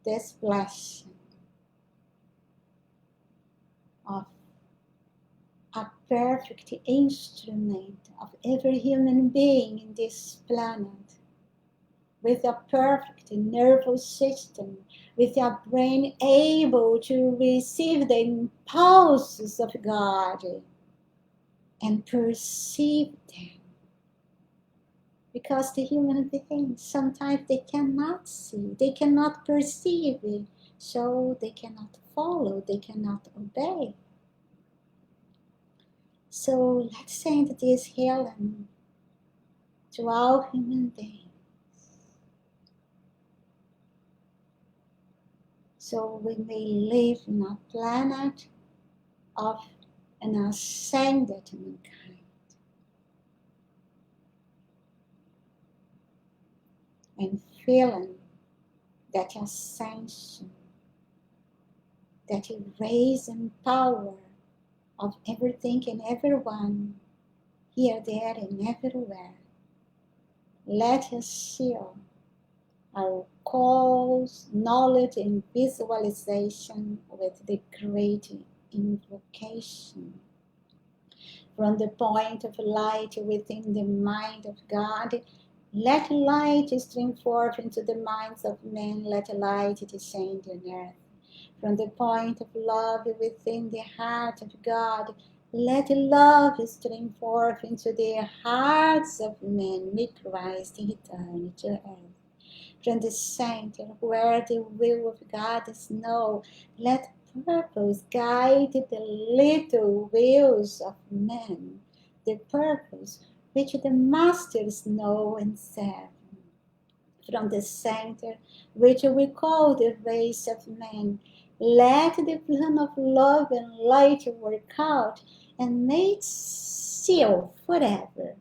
this blessing of a perfect instrument of every human being in this planet, with a perfect nervous system, with a brain able to receive the impulses of God and perceive them. Because the human beings, sometimes they cannot see, they cannot perceive it, so they cannot follow, they cannot obey. So let's send this healing to all human beings. So we may live in a planet of an ascended mankind. And feeling that ascension, that erase and power of everything and everyone, here, there, and everywhere. Let us feel our calls, knowledge, and visualization with the great invocation. From the point of light within the mind of God, let light stream forth into the minds of men, let light descend on earth. From the point of love within the heart of God, let love stream forth into the hearts of men, may Christ return to earth. From the center where the will of God is known, let purpose guide the little wills of men, the purpose which the masters know and serve. From the center which we call the race of men, let the plan of love and light work out and make seal forever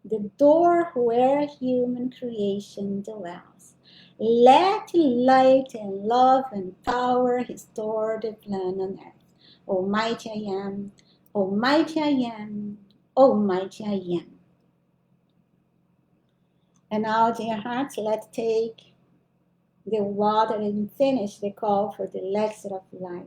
the door where human creation dwells. Let light and love and power restore the plan on earth. Almighty I am, Almighty I am, Almighty I am. And now, dear hearts, let's take the water and finish the call for the Elixir of Life.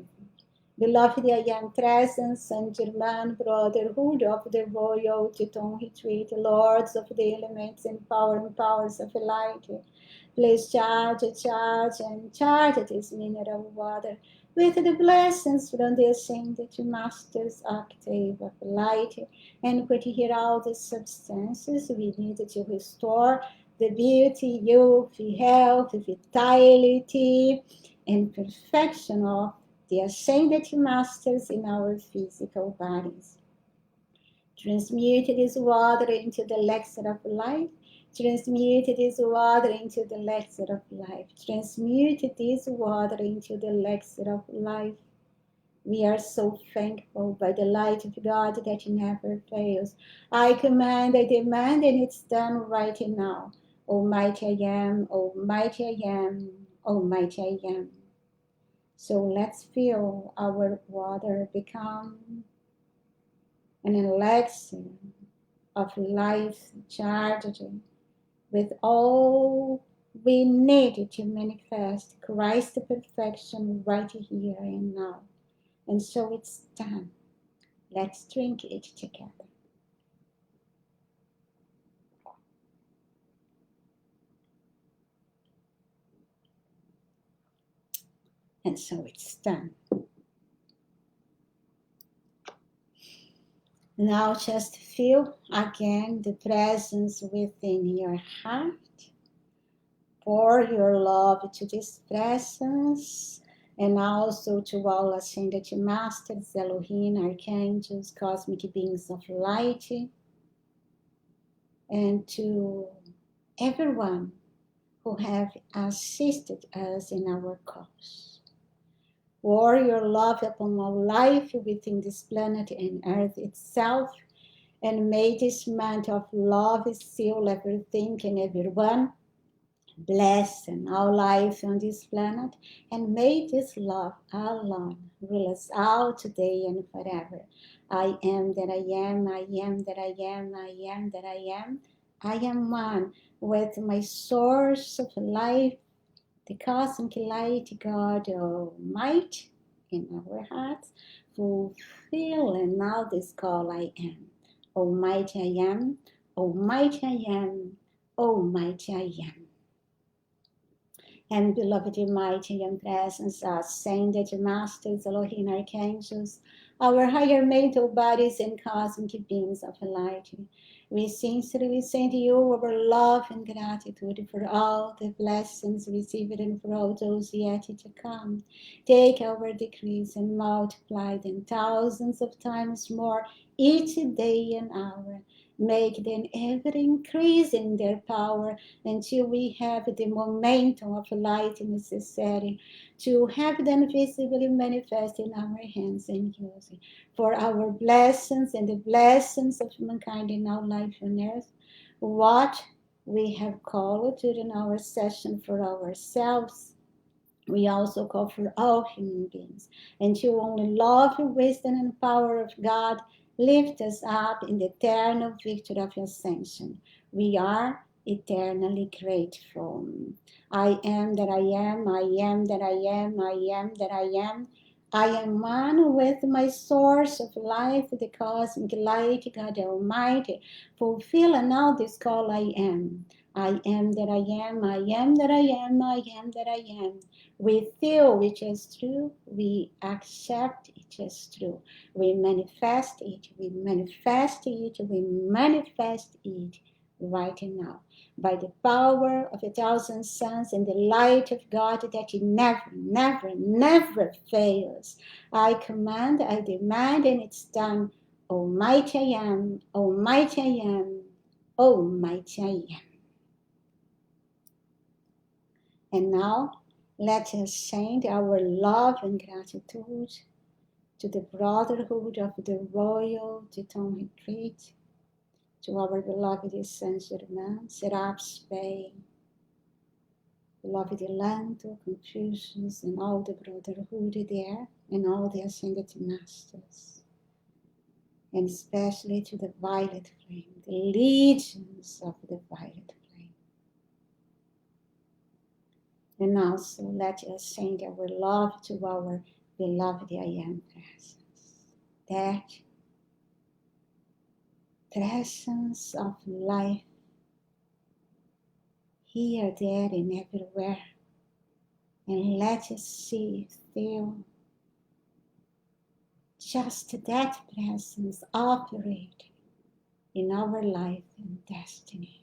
Beloved I am presence and German brotherhood of the royal Teton retreat, lords of the elements and powers of light. Please charge this mineral water with the blessings from the ascended Master's octave of light, and put here all the substances we need to restore the beauty, youth, health, vitality, and perfection of the ascended masters in our physical bodies. Transmute this water into the elixir of life. Transmute this water into the elixir of life. Transmute this water into the elixir of life. We are so thankful by the light of God that never fails. I command, I demand, and it's done right now. Almighty I am, Almighty I am, Almighty I am. So let's feel our water become an elixir of life charged with all we need to manifest Christ's perfection right here and now. And so it's done. Let's drink it together. And so it's done. Now just feel again the presence within your heart. Pour your love to this presence and also to all ascended masters, Elohim, archangels, cosmic beings of light, and to everyone who have assisted us in our cause. Pour your love upon all life within this planet and earth itself, and may this mantle of love seal everything and everyone, bless and all life on this planet, and may this love alone rule us all today and forever. I am that I am, I am that I am, I am that I am. I am one with my source of life, the cosmic light, God Almighty, in our hearts, fulfill and now this call I am. Almighty I am, Almighty I am, Almighty I am. And beloved, mighty and presence, ascended masters, Elohim, archangels, our higher mental bodies and cosmic beings of light, we sincerely send you our love and gratitude for all the blessings received and for all those yet to come. Take our decrees and multiply them thousands of times more each day and hour. Make them ever increase in their power until we have the momentum of light necessary to have them visibly manifest in our hands and use for our blessings and the blessings of mankind in our life on earth. What we have called during our session for ourselves, we also call for all human beings. And to only love, wisdom, and power of God lift us up in the eternal victory of ascension. We are eternally grateful. I am that I am, I am that I am, I am that I am. I am one with my source of life, the cosmic light, God Almighty. Fulfill now this call I am. I am that I am, I am that I am, I am that I am. We feel which is true, we accept it as true. We manifest it, we manifest it, we manifest it right now by the power of 1,000 suns and the light of God that it never, never, never fails. I command, I demand, and it's done. Almighty I am, Almighty I am, Almighty I am. And now, let us send our love and gratitude to the Brotherhood of the Royal Teton Retreat, to our beloved Saint Germain, Serapis Bey, beloved Lando, Confucius, and all the Brotherhood there, and all the Ascended Masters, and especially to the Violet Flame, the legions of the Violet Flame. And also let us send our love to our beloved I Am presence, that presence of life here, there, and everywhere. And let us see, feel just that presence operate in our life and destiny.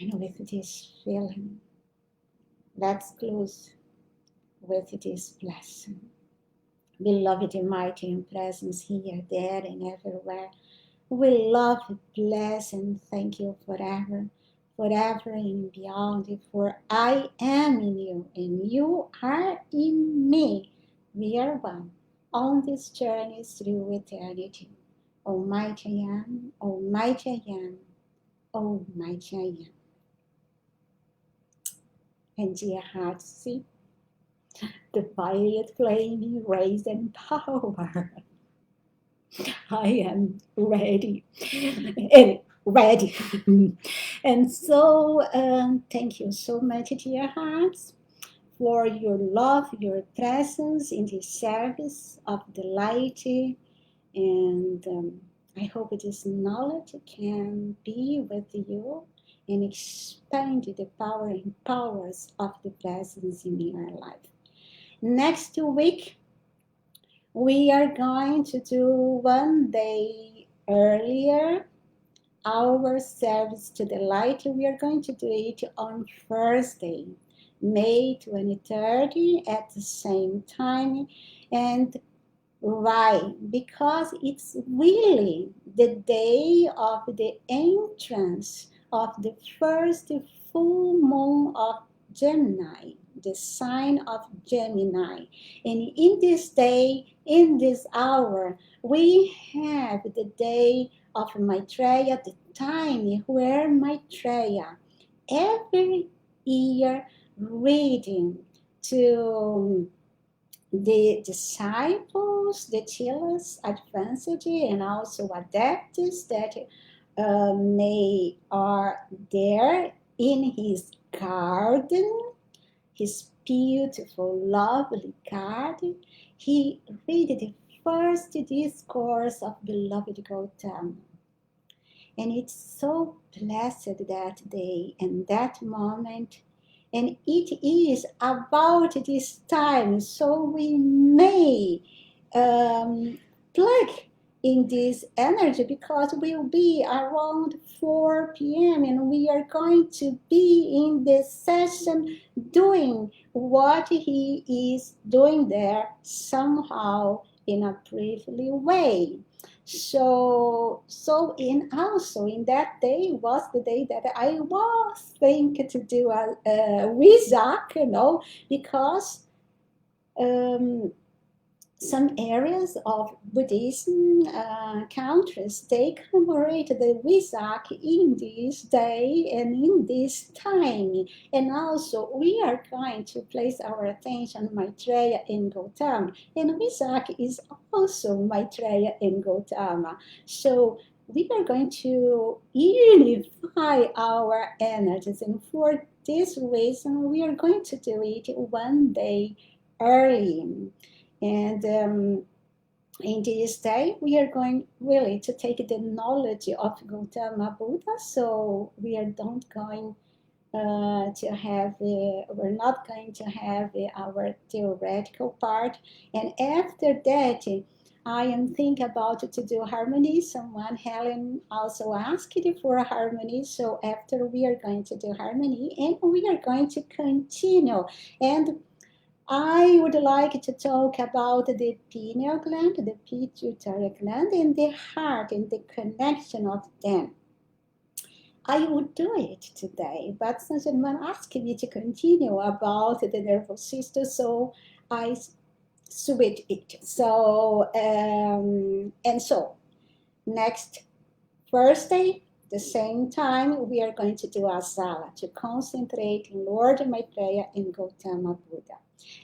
And with this feeling, let's close with this blessing. Beloved and mighty in presence here, there, and everywhere. We love, bless, and thank you forever, forever and beyond. For I am in you, and you are in me. We are one on this journey through eternity. Almighty I am, Almighty I am, Almighty I am. And dear hearts, see the violet flame raised in power. I am ready and ready. And so, thank you so much, dear hearts, for your love, your presence in the service of the light. And I hope this knowledge can be with you and expand the power and powers of the presence in your life. Next week, we are going to do 1 day earlier our service to the light. We are going to do it on Thursday, May 23rd at the same time. And why? Because it's really the day of the entrance of the first full moon of Gemini, the sign of Gemini. And in this day, in this hour, we have the day of Maitreya, the time where Maitreya every year reading to the disciples, the chillers, advanced, and also adepts that may are there in his garden, his beautiful, lovely garden. He read the first discourse of beloved Gautama. And it's so blessed that day and that moment. And it is about this time, so we may plug in this energy, because we'll be around 4 p.m. and we are going to be in this session doing what he is doing there somehow in a briefly way. So in also in that day was the day that I was thinking to do a Rizak, because some areas of Buddhism countries, they commemorate the Vesak in this day and in this time. And also, we are going to place our attention on Maitreya and Gautama. And Vesak is also Maitreya and Gautama. So we are going to unify our energies. And for this reason, we are going to do it one day early. And in this day, we are going really to take the knowledge of Gautama Buddha. So we are not going to have, we're not going to have our theoretical part. And after that, I am thinking about to do harmony. Someone, Helen, also asked for harmony. So after we are going to do harmony, and we are going to continue. And I would like to talk about the pineal gland, the pituitary gland, and the heart and the connection of them. I would do it today, but someone asked me to continue about the nervous system, so I switch it. So, next Thursday, the same time, we are going to do Asala to concentrate in Lord Maitreya and Gautama Buddha.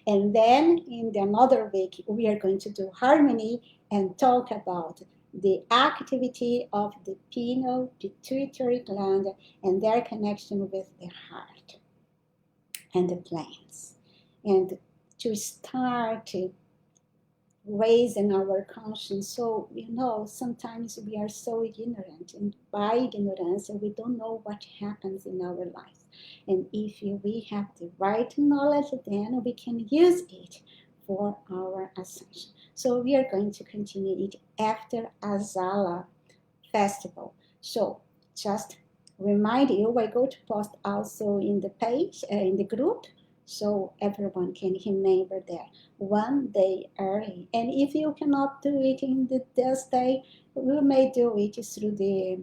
And then in the another week, we are going to do harmony and talk about the activity of the pineal pituitary gland and their connection with the heart and the planes. And to start raising our conscience. So, sometimes we are so ignorant, and by ignorance, we don't know what happens in our life. And if we have the right knowledge, then we can use it for our ascension. So we are going to continue it after Azala festival. So just remind you, I go to post also in the page, in the group, so everyone can remember that one day early. And if you cannot do it in this day, we may do it through the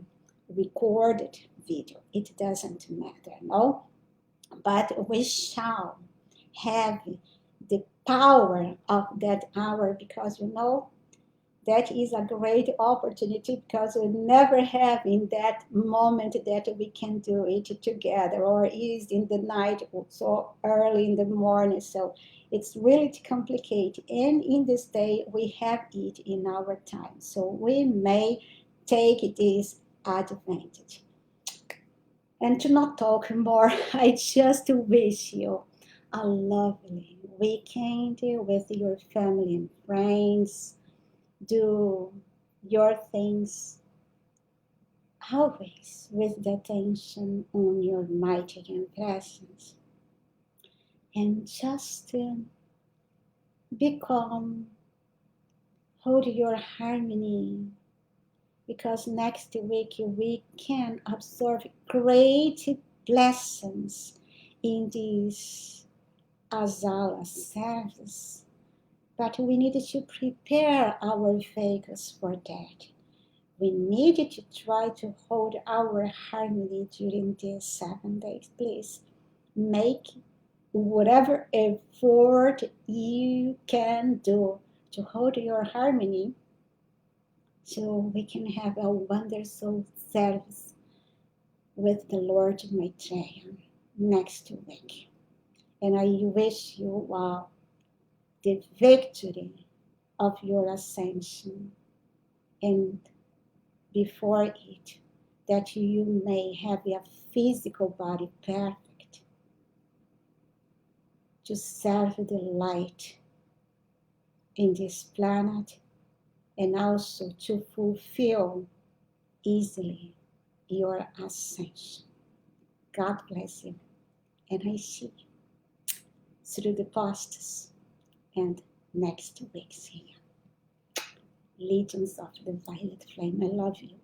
recorded video. It doesn't matter, no? But we shall have the power of that hour, because that is a great opportunity, because we never have in that moment that we can do it together, or is in the night or so early in the morning. So it's really complicated. And in this day, we have it in our time. So we may take this advantage. And to not talk more, I just wish you a lovely weekend with your family and friends. Do your things always with the attention on your mighty and presence. And just be calm, hold your harmony, because next week we can absorb great blessings in this Azala service. But we need to prepare our vehicles for that. We need to try to hold our harmony during these 7 days. Please make whatever effort you can do to hold your harmony, so we can have a wonderful service with the Lord Maitreya next week. And I wish you the victory of your ascension, and before it, that you may have a physical body perfect to serve the light in this planet, and also to fulfill easily your ascension. God bless you, and I see you through the posts and next week's here. Legions of the Violet Flame, I love you.